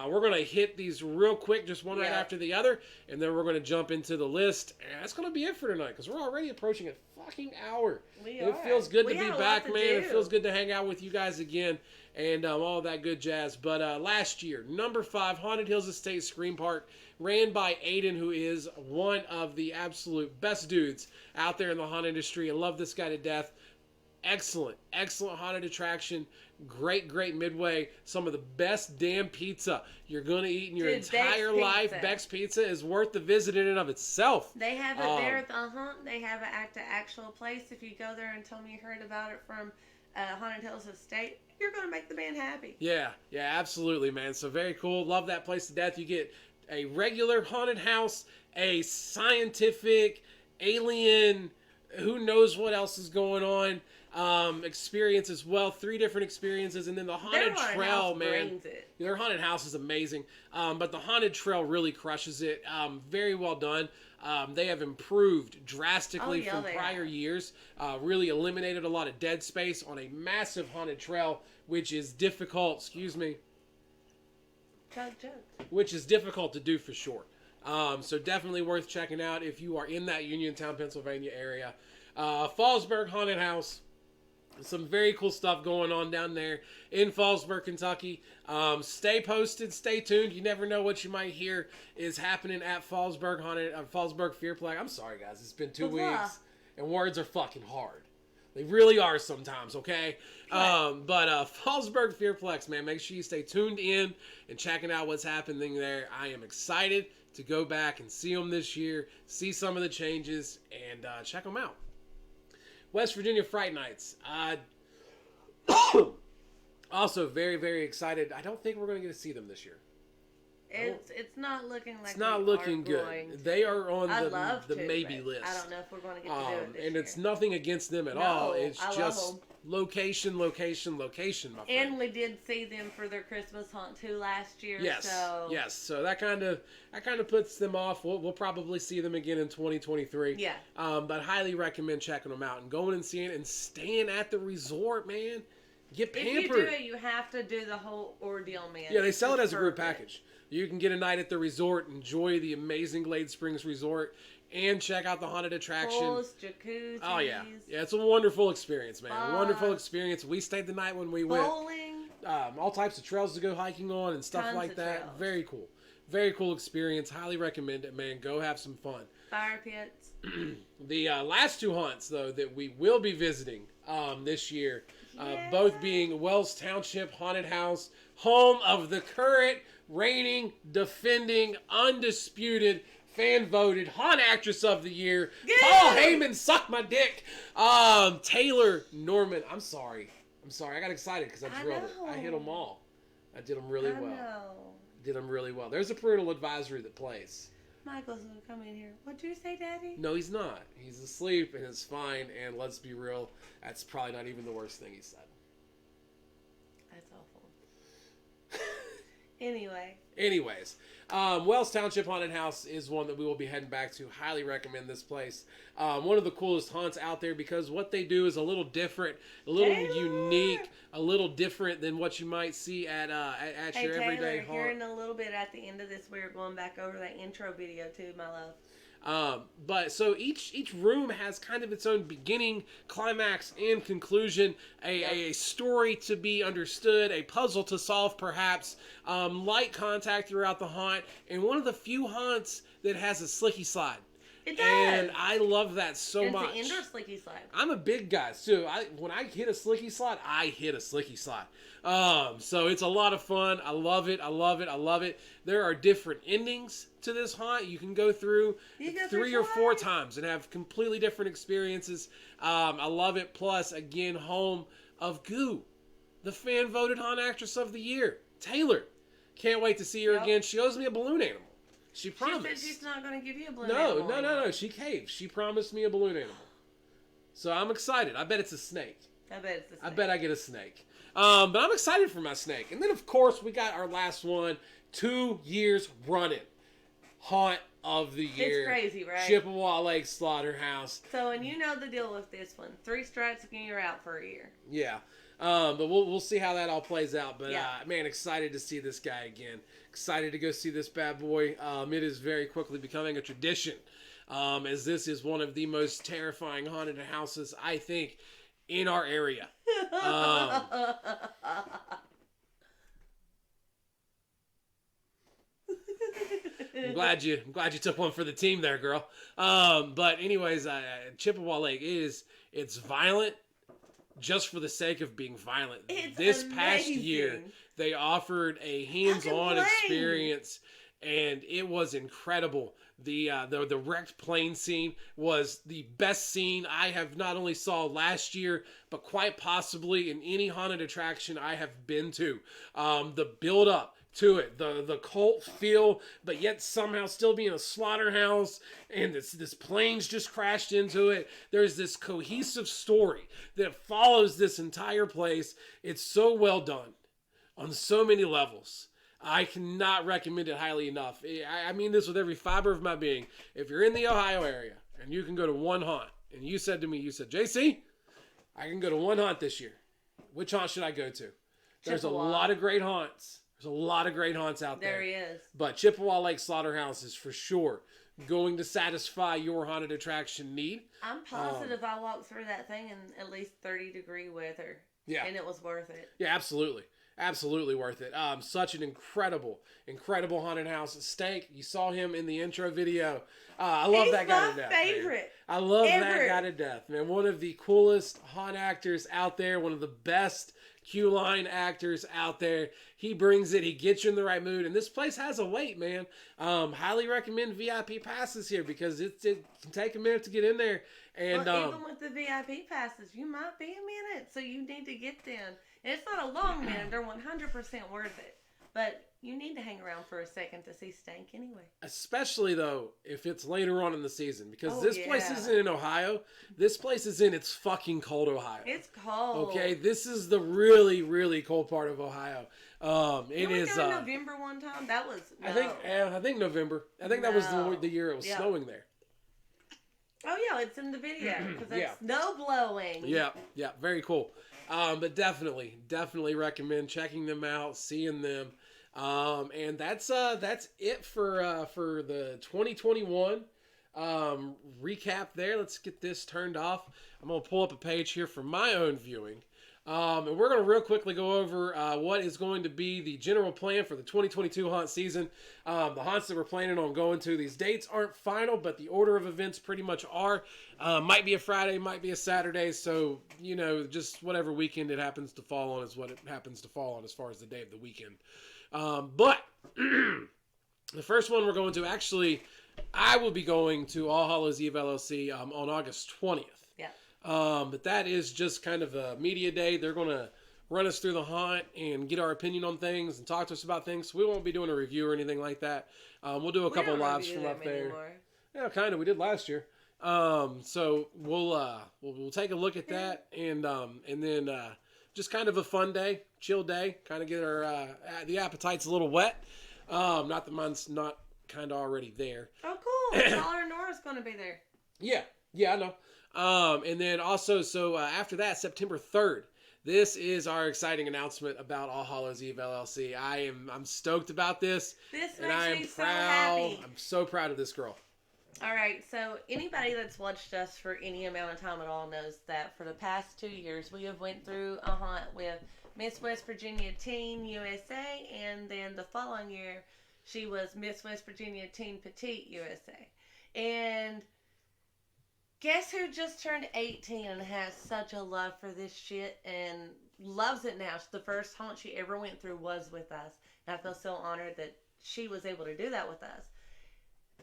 We're gonna hit these real quick, just one right after the other, and then we're gonna jump into the list. And that's gonna be it for tonight because we're already approaching a fucking hour. It feels good to be back, man. It feels good to hang out with you guys again and all that good jazz. But last year, number 5, Haunted Hills Estate Scream Park, ran by Aiden, who is one of the absolute best dudes out there in the haunt industry. I love this guy to death. Excellent haunted attraction. Great midway. Some of the best damn pizza you're going to eat in your entire life. Beck's Pizza is worth the visit in and of itself. They have it there at the hunt. They have it at the actual place. If you go there and tell me you heard about it from Haunted Hills Estate, you're going to make the man happy. Yeah, absolutely, man. So very cool. Love that place to death. You get a regular haunted house, a scientific, alien, who knows what else is going on experience as well. 3 different experiences, and then the haunted trail, man. Their haunted house is amazing, but the haunted trail really crushes it. Very well done. They have improved drastically from prior years. Really eliminated a lot of dead space on a massive haunted trail, which is difficult. Excuse me. Which is difficult to do for sure. So definitely worth checking out if you are in that Uniontown, Pennsylvania area. Fallsburg Haunted House. Some very cool stuff going on down there in Fallsburg, Kentucky. Stay posted, stay tuned. You never know what you might hear is happening at Fallsburg Fallsburg Fearplex. I'm sorry, guys. It's been 2 weeks, and words are fucking hard. They really are sometimes, okay? But Fallsburg Fearplex, man, make sure you stay tuned in and checking out what's happening there. I am excited to go back and see them this year, see some of the changes, and check them out. West Virginia Fright Nights. Also, very, very excited. I don't think we're going to get to see them this year. It's not looking like it's not we looking are good. Going to. They are on I'd the maybe list. I don't know if we're going to get to do it this and year. it's nothing against them at all. It's just location, my friend. And we did see them for their Christmas haunt too last year. Yes, so. yes. So that kind of puts them off. We'll probably see them again in 2023. Yeah. But highly recommend checking them out and going and seeing it and staying at the resort, man. Get pampered. If you do it, you have to do the whole ordeal, man. Yeah, they sell it as a group package. You can get a night at the resort, enjoy the amazing Glade Springs Resort, and check out the haunted attraction. Pools, jacuzzis. Oh, yeah. Yeah, it's a wonderful experience, man. A wonderful experience. We stayed the night when we went. Bowling. All types of trails to go hiking on and stuff Tons like of that. trails. Very cool. Very cool experience. Highly recommend it, man. Go have some fun. Fire pits. The last two haunts, though, that we will be visiting this year, both being Wells Township Haunted House, home of the current, reigning, defending, undisputed, fan-voted Haunt Actress of the Year, Paul Heyman, suck my dick, Taylor Norman. I'm sorry. I got excited because I drilled it. I hit them all. I did them really well. Did them really well. There's a parental advisory that plays. Michael's gonna come in here. What'd you say, Daddy? No, he's not. He's asleep and it's fine. And let's be real, that's probably not even the worst thing he said. That's awful. Anyways, Wells Township Haunted House is one that we will be heading back to. Highly recommend this place. One of the coolest haunts out there because what they do is a little different, a little unique, a little different than what you might see at your everyday haunt. Here in a little bit at the end of this, we're going back over that intro video too, my love. But so each room has kind of its own beginning, climax, and conclusion. A story to be understood, a puzzle to solve, perhaps. Light contact throughout the haunt, and one of the few haunts that has a slicky slide. It does. And I love that so much. It's an indoor slicky slide. I'm a big guy, so when I hit a slicky slide, I hit a slicky slide. So it's a lot of fun. I love it. There are different endings to this haunt. You can go through 3 or 4 times and have completely different experiences. I love it. Plus, again, home of Goo, the fan-voted Haunt Actress of the Year, Taylor. Can't wait to see her again. She owes me a balloon animal. She promised. She said she's not going to give you a balloon animal. No. She caved. She promised me a balloon animal. So I'm excited. I bet it's a snake. I bet it's a snake. I bet I get a snake. But I'm excited for my snake. And then, of course, we got our last one, 2 years running. Haunt of the Year. It's crazy, right? Chippewa Lake Slaughterhouse. So, and you know the deal with this one. 3 strikes and you're out for a year. Yeah. But we'll see how that all plays out. But, man, excited to see this guy again. Excited to go see this bad boy. It is very quickly becoming a tradition. As this is one of the most terrifying haunted houses, I think, in our area. I'm glad you took one for the team there, girl. But anyways, Chippewa Lake it's violent just for the sake of being violent. This past year, they offered a hands-on experience, and it was incredible. The wrecked plane scene was the best scene I have not only saw last year, but quite possibly in any haunted attraction I have been to. The build-up to it, the cult feel, but yet somehow still being a slaughterhouse, and this plane's just crashed into it. There's this cohesive story that follows this entire place. It's so well done on so many levels. I cannot recommend it highly enough. I mean this with every fiber of my being. If you're in the Ohio area and you can go to one haunt, and you said to me, JC, I can go to one haunt this year. Which haunt should I go to? There's a lot of great haunts. There's a lot of great haunts out there. There he is. But Chippewa Lake Slaughterhouse is for sure going to satisfy your haunted attraction need. I'm positive I walked through that thing in at least 30-degree weather. Yeah. And it was worth it. Yeah, absolutely. Absolutely worth it. Such an incredible haunted house. Stank, you saw him in the intro video. I love that guy to death. He's my favorite. Man. I love that guy to death, man. One of the coolest haunt actors out there. One of the best Q-line actors out there. He brings it. He gets you in the right mood. And this place has a wait, man. Highly recommend VIP passes here because it can take a minute to get in there. And well, even with the VIP passes, you might be a minute, so you need to get them. And it's not a long minute; they're 100% worth it. But you need to hang around for a second to see Stank anyway. especially though if it's later on in the season, because Oh, this place yeah. isn't in Ohio. This place is in it's fucking cold Ohio. It's cold. Okay, this is the really, really cold part of Ohio. It Didn't we is. go in November one time? That was. No. I think November. I think that was No. the year it was Yeah. snowing there. Oh yeah, it's in the video because it's Yeah. snow blowing. Yeah, very cool. But definitely recommend checking them out, seeing them. And that's it for the 2021 recap there. Let's get this turned off. I'm gonna pull up a page here for my own viewing. And we're going to real quickly go over what is going to be the general plan for the 2022 haunt season. The haunts that we're planning on going to. These dates aren't final, but the order of events pretty much are. Might be a Friday, might be a Saturday. So, just whatever weekend it happens to fall on is what it happens to fall on as far as the day of the weekend. But the first one we're going to, actually, I will be going to All Hallows Eve LLC on August 20th. Yeah. But that is just kind of a media day. They're going to run us through the haunt and get our opinion on things and talk to us about things. So we won't be doing a review or anything like that. We'll do a couple lives from up there. Anymore. Yeah, kind of. We did last year. So we'll take a look at that and then just kind of a fun day, chill day, kind of get our the appetites a little wet. Not that mine's not kind of already there. Oh, cool! Tyler and Nora's going to be there. Yeah, I know. And then also, so after that, September 3rd, this is our exciting announcement about All Hallows Eve LLC. I'm stoked about this. This and makes I am me proud. so happy. I'm so proud of this girl. All right, so anybody that's watched us for any amount of time at all knows that for the past 2 years, we have went through a haunt with Miss West Virginia Teen USA, and then the following year, she was Miss West Virginia Teen Petite USA. And guess who just turned 18 and has such a love for this shit and loves it now? The first haunt she ever went through was with us. And I feel so honored that she was able to do that with us.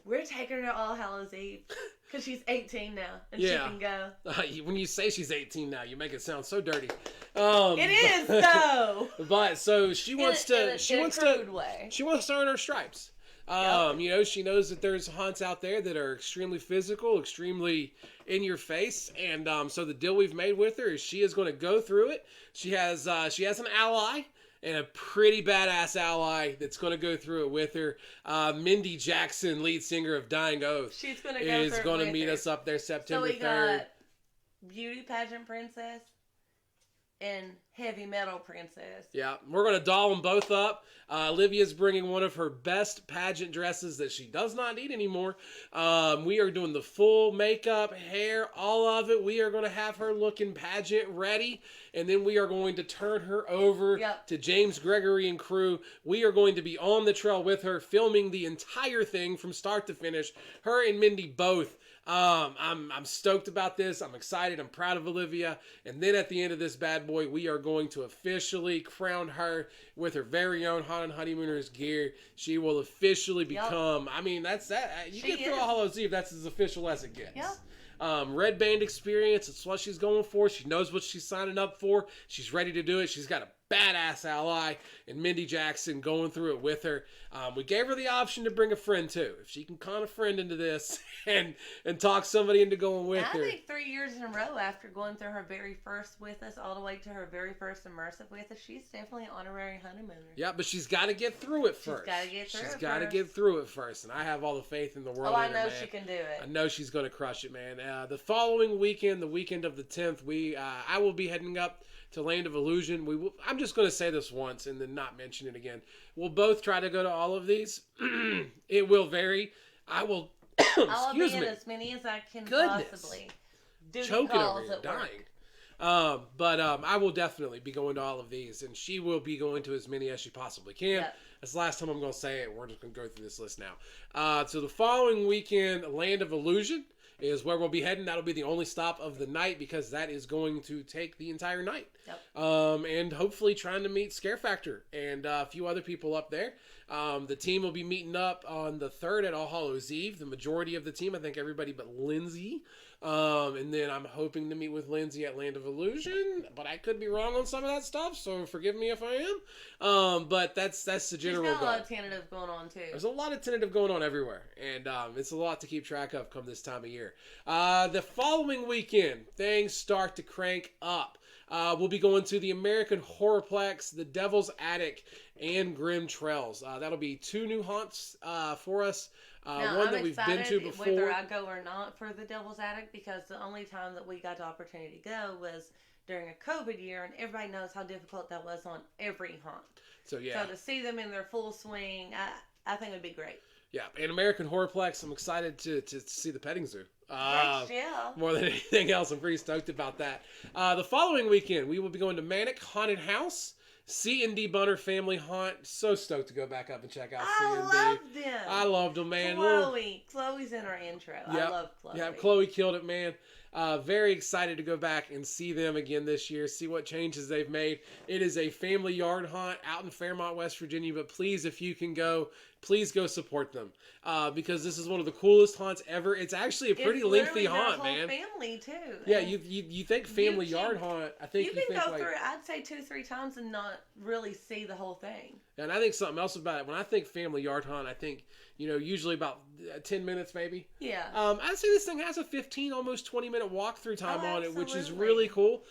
We're taking her to All Hallows Eve because she's 18 now and she can go. When you say she's 18 now, you make it sound so dirty. It is though. But so she wants to. She wants to earn her stripes. She knows that there's haunts out there that are extremely physical, extremely in your face, and so the deal we've made with her is she is going to go through it. She has an ally. And a pretty badass ally that's going to go through it with her. Mindy Jackson, lead singer of Dying Oath, she's going to is going to meet us up there September 3rd. So we got Beauty Pageant Princess and Heavy Metal Princess. Yeah, we're going to doll them both up. Olivia's bringing one of her best pageant dresses that she does not need anymore. We are doing the full makeup, hair, all of it. We are going to have her looking pageant ready. And then we are going to turn her over to James Gregory and crew. We are going to be on the trail with her, filming the entire thing from start to finish. Her and Mindy both. I'm stoked about this. I'm excited. I'm proud of Olivia. And then at the end of this bad boy, we are going to officially crown her with her very own Haunted Honeymooners gear. She will officially become, I mean, that's that. You get through All Hallows Eve, that's as official as it gets. Yep. Red Band experience, it's what she's going for. She knows what she's signing up for. She's ready to do it. She's got a badass ally and Mindy Jackson going through it with her. We gave her the option to bring a friend too. If she can con a friend into this and talk somebody into going with her. I think 3 years in a row after going through her very first with us all the way to her very first immersive with us, she's definitely an honorary honeymooner. Yeah, but she's got to get through it first. She's got to get through it first. And I have all the faith in the world. Oh, I know she can do it. I know she's going to crush it, man. The following weekend, the weekend of the 10th, I will be heading up to Land of Illusion. I'm just going to say this once and then not mention it again. We'll both try to go to all of these. It will vary. I will. I'll be in as many as I can possibly. Choking over here, dying. But I will definitely be going to all of these, and she will be going to as many as she possibly can. Yep. That's the last time I'm going to say it. We're just going to go through this list now. So the following weekend, Land of Illusion is where we'll be heading. That'll be the only stop of the night because that is going to take the entire night. Yep. And hopefully trying to meet Scare Factor and a few other people up there. The team will be meeting up on the 3rd at All Hallows Eve. The majority of the team, I think everybody but Lindsay, And then I'm hoping to meet with Lindsay at Land of Illusion, but I could be wrong on some of that stuff, so forgive me if I am. But that's the general There's got a lot goal. of tentative going on too. There's a lot of tentative going on everywhere, and it's a lot to keep track of come this time of year. The following weekend, things start to crank up. We'll be going to the American Horrorplex, the Devil's Attic, and Grim Trails. That'll be 2 new haunts for us. Now, One I'm that we've been to excited before. whether I go or not for the Devil's Attic, because the only time that we got the opportunity to go was during a COVID year, and everybody knows how difficult that was on every haunt. So yeah. So to see them in their full swing, I think it would be great. Yeah, and American Horrorplex, I'm excited to see the petting zoo. Yeah. More than anything else, I'm pretty stoked about that. The following weekend, we will be going to Manic Haunted House, C&D Bunner Family Haunt. So stoked to go back up and check out C&D. I loved them. I loved them, man. Chloe's in our intro. Yep. I love Chloe. Yeah, Chloe killed it, man. Very excited to go back and see them again this year, see what changes they've made. It is a family yard haunt out in Fairmont, West Virginia, but please, if you can go, please go support them, because this is one of the coolest haunts ever. It's actually a pretty lengthy haunt, man. Family too. Yeah, you think family yard haunt? I think you think can go like, through. I'd say 2-3 times and not really see the whole thing. And I think something else about it. When I think family yard haunt, I think usually about 10 minutes maybe. Yeah. I'd say this thing has a 15, almost 20-minute walk-through time on it, which is absolutely. really cool.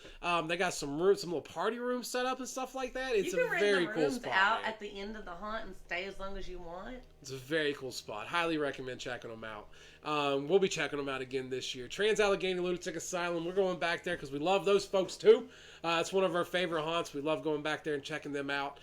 They got some little party rooms set up and stuff like that. It's you can a rent very the cool rooms spot. out man. at the end of the haunt and stay as long as you want. It's a very cool spot. Highly recommend checking them out. We'll be checking them out again this year. Allegheny Lunatic Asylum. We're going back there because we love those folks too. It's one of our favorite haunts. We love going back there and checking them out.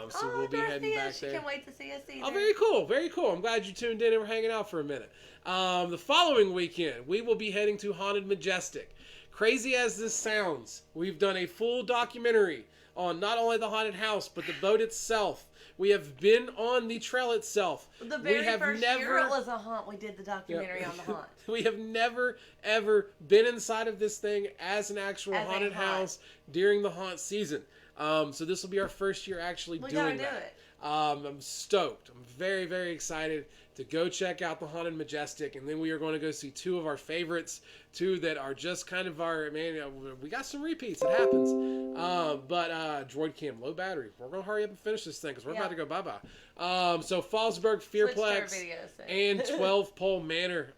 So we'll be heading back she there. can't wait to see us either. Oh, very cool, very cool. I'm glad you tuned in and we're hanging out for a minute. The following weekend, we will be heading to Haunted Majestic. Crazy as this sounds, we've done a full documentary on not only the haunted house, but the boat itself. We have been on the trail itself. The very we have first never, year it was a haunt, we did the documentary on the haunt. We have never, ever been inside of this thing as an actual haunted house during the haunt season. So this will be our first year actually doing that. I'm stoked. I'm very, very excited to go check out the Haunted Majestic, and then we are going to go see 2 of our favorites, 2 that are just kind of our, we got some repeats. It happens. But Droid Cam, low battery. We're going to hurry up and finish this thing because we're about to go bye-bye. So Fallsburg, Fearplex, and 12 Pole Manor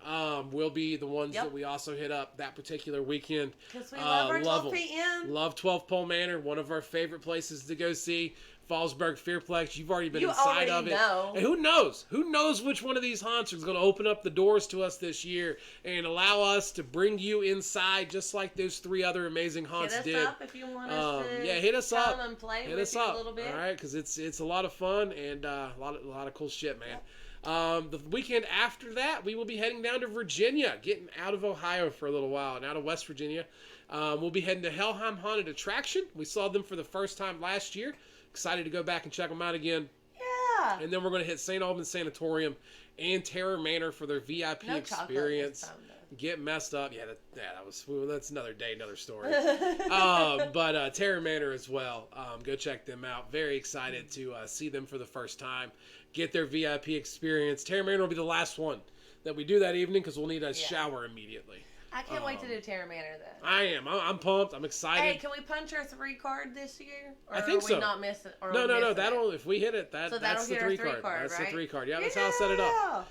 will be the ones that we also hit up that particular weekend. Because we love our 12 them. p.m. Love 12 Pole Manor, one of our favorite places to go see. Fallsburg, Fearplex, you've already been inside of it. Know. And who knows? Who knows which one of these haunts is going to open up the doors to us this year and allow us to bring you inside just like those 3 other amazing haunts did. Hit us up if you want us to hit us up. come and play hit with us you up. a little bit. All right, because it's a lot of fun and a lot of cool shit, man. The weekend after that, we will be heading down to Virginia, getting out of Ohio for a little while and out of West Virginia. We'll be heading to Helheim Haunted Attraction. We saw them for the first time last year. Excited to go back and check them out again. Yeah. And then we're going to hit St. Albans Sanatorium and Terror Manor for their VIP experience. Get messed up. Yeah, that's another day, another story. But Terror Manor as well. Go check them out. Very excited to see them for the first time. Get their VIP experience. Terror Manor will be the last one that we do that evening because we'll need a shower immediately. I can't wait to do Terror Manor then. I am. I'm pumped. I'm excited. Hey, can we punch our 3 card this year? Or I think so. Are we not missing? No. That'll if we hit it, that's the 3 card. That's right? the 3 card. Yeah, that's how I set it up.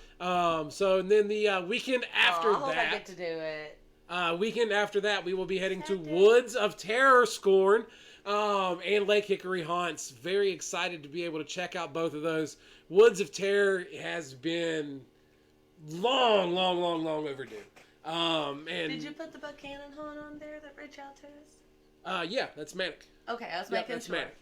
So and then the weekend after I hope that, I get to do it. Weekend after that, we will be heading to Woods of Terror Scorn and Lake Hickory Haunts. Very excited to be able to check out both of those. Woods of Terror has been long overdue. And did you put the Buchanan haunt on there that reached out to us? Yeah, that's Manic. Okay, I was making sure. Manic.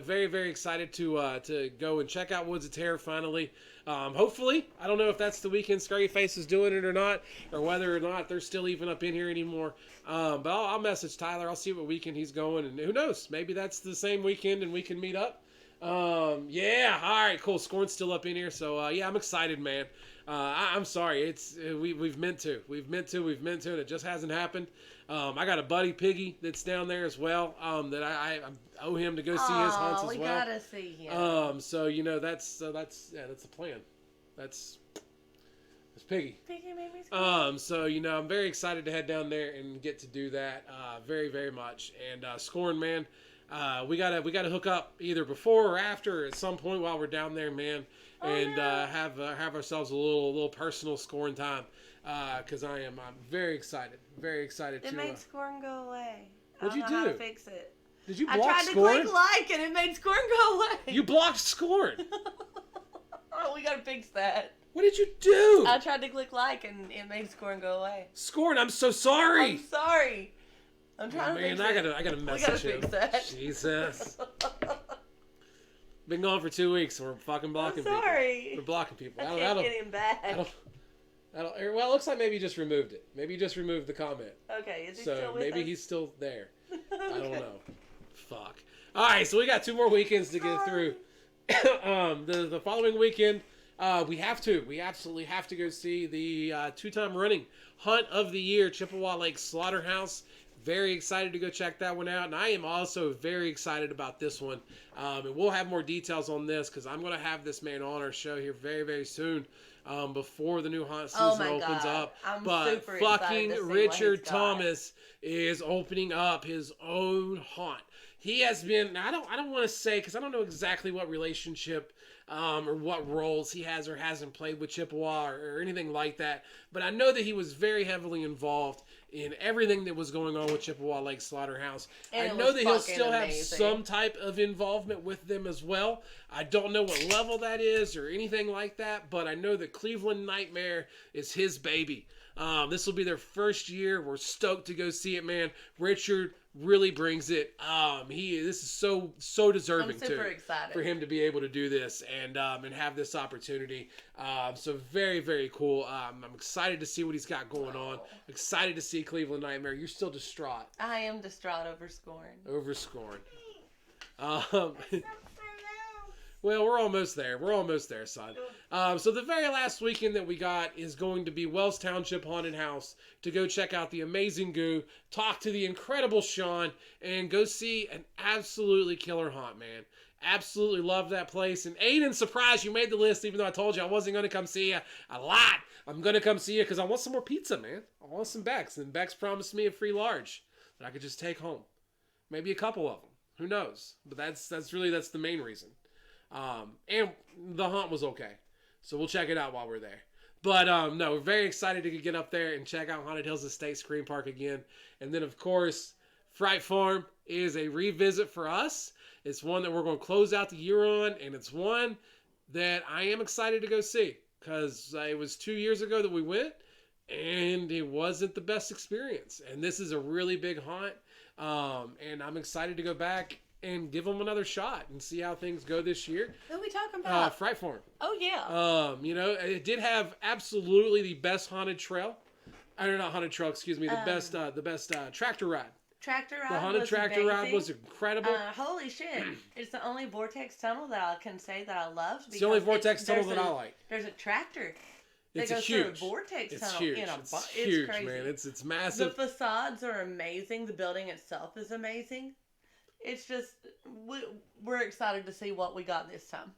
Very, very excited to go and check out Woods of Terror finally. Hopefully, I don't know if that's the weekend Scary Face is doing it or not, or whether or not they're still even up in here anymore. But I'll message Tyler. I'll see what weekend he's going, and who knows? Maybe that's the same weekend and we can meet up. Yeah, all right, cool. Scorn's still up in here, so yeah, I'm excited, man. I'm sorry. We've meant to, and it just hasn't happened. I got a buddy Piggy that's down there as well. That I owe him to go see his haunts as well. We gotta see him. So that's the plan. That's It's Piggy. Piggy made me squirm. So, you know, I'm very excited to head down there and get to do that. Very, very much. And Scoring, man, we gotta hook up either before or after at some point while we're down there, man, and have ourselves a little personal scoring time. Because I'm very excited. Very excited It to. made scoring go away. What'd you I don't know how do? to fix it. Did you I block tried Scoring? to click like and it made scoring go away. You blocked Scoring. Oh, we gotta fix that. What did you do? I tried to click like and it made scoring go away. Scoring, I'm so sorry. I'm sorry. I'm trying to fix it. I gotta message him. We gotta fix that. Jesus. Been gone for 2 weeks and we're fucking blocking people. Sorry. We're blocking people. I can't get him back. Well, it looks like maybe he just removed it. Maybe he just removed the comment. Okay, is he So still with maybe us? he's still there. Okay. I don't know. Fuck. All right, so we got 2 more weekends to get through. The following weekend, we absolutely have to go see the 2-time running Hunt of the Year, Chippewa Lake Slaughterhouse. Very excited to go check that one out, and I am also very excited about this one. And we'll have more details on this because I'm going to have this man on our show here very, very soon. Before the new hunt season opens up. I'm but super fucking excited to see Richard what he's got. Thomas is opening up his own hunt. He has been, I don't want to say, because I don't know exactly what relationship or what roles he has or hasn't played with Chippewa or anything like that, but I know that he was very heavily involved in everything that was going on with Chippewa Lake Slaughterhouse. And I know that he'll still have some type of involvement with them as well. I don't know what level that is or anything like that, but I know that Cleveland Nightmare is his baby. This will be their first year. We're stoked to go see it, man. Richard really brings it. This is so deserving I'm super excited for him to be able to do this and have this opportunity. So very, very cool. I'm excited to see what he's got going on. Excited to see Cleveland Nightmare. You're still distraught. I am distraught over scoring. Over scoring. Well, we're almost there. We're almost there, son. So the very last weekend that we got is going to be Wells Township Haunted House to go check out the amazing Goo, talk to the incredible Sean, and go see an absolutely killer haunt, man. Absolutely love that place. And Aiden, surprised you made the list, even though I told you I wasn't going to come see you a lot. I'm going to come see you because I want some more pizza, man. I want some Bex. And Bex promised me a free large that I could just take home. Maybe a couple of them. Who knows? But that's the main reason. And the hunt was okay. So we'll check it out while we're there. But no, we're very excited to get up there and check out Haunted Hills Estate Screen Park again. And then, of course, Frightform is a revisit for us. It's one that we're going to close out the year on, and it's one that I am excited to go see because it was 2 years ago that we went, and it wasn't the best experience. And this is a really big haunt, and I'm excited to go back and give them another shot and see how things go this year. Who are we talking about? Frightform. Oh, yeah. It did have absolutely the best haunted trail. Not haunted trail, excuse me. The best tractor ride. Tractor ride. The haunted tractor ride was incredible. Holy shit! It's the only vortex tunnel that I can say that I love. It's the only vortex tunnel that I like. There's a tractor. It's goes huge. through a vortex it's tunnel. Huge. It's huge, crazy. Man. It's massive. The facades are amazing. The building itself is amazing. It's just we're excited to see what we got this time.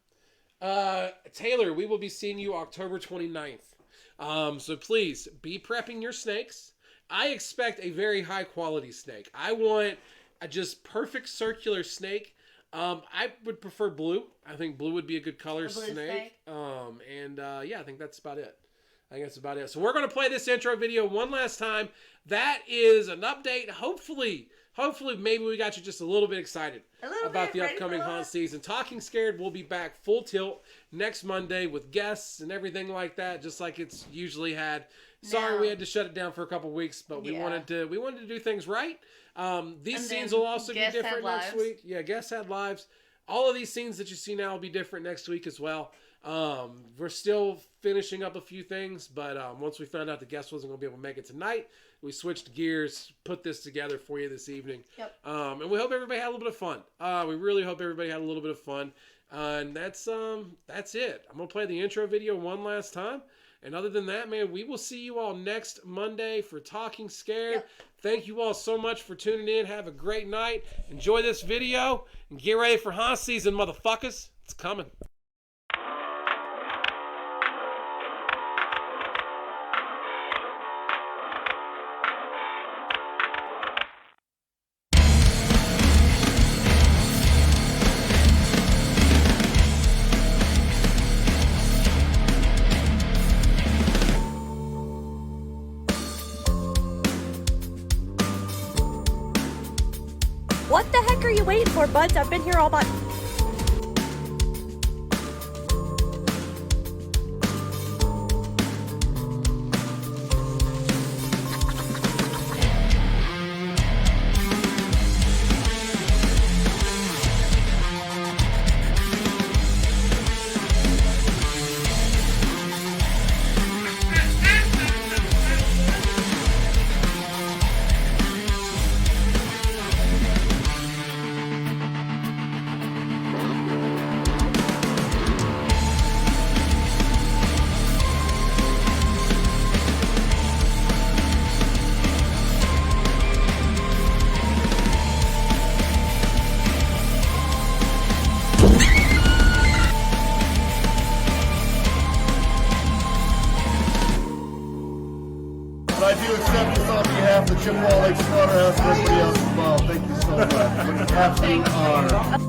Taylor, we will be seeing you October 29th. So please be prepping your snakes. I expect a very high quality snake. I want a just perfect circular snake. I would prefer blue. I think blue would be a good color snake. I think that's about it. So we're going to play this intro video one last time. That is an update. Hopefully maybe we got you just a little bit excited about the upcoming haunt season. Talking Scared will be back full tilt next Monday with guests and everything like that, just like it's usually had. Sorry we had to shut it down for a couple weeks, but we wanted to do things right. These scenes will also be different next week. Yeah, guests had lives. All of these scenes that you see now will be different next week as well. We're still finishing up a few things, but once we found out the guest wasn't going to be able to make it tonight, we switched gears, put this together for you this evening. Yep. And we hope everybody had a little bit of fun. We really hope everybody had a little bit of fun. And that's it. I'm going to play the intro video one last time. And other than that, man, we will see you all next Monday for Talking Scared. Yep. Thank you all so much for tuning in. Have a great night. Enjoy this video. And get ready for haunt season, motherfuckers. It's coming. What the heck are you waiting for, buds? I've been here all my... But I do accept this on behalf of the Chippewa Lake Slaughterhouse and everybody else involved. Thank you so much. What an absolute honor.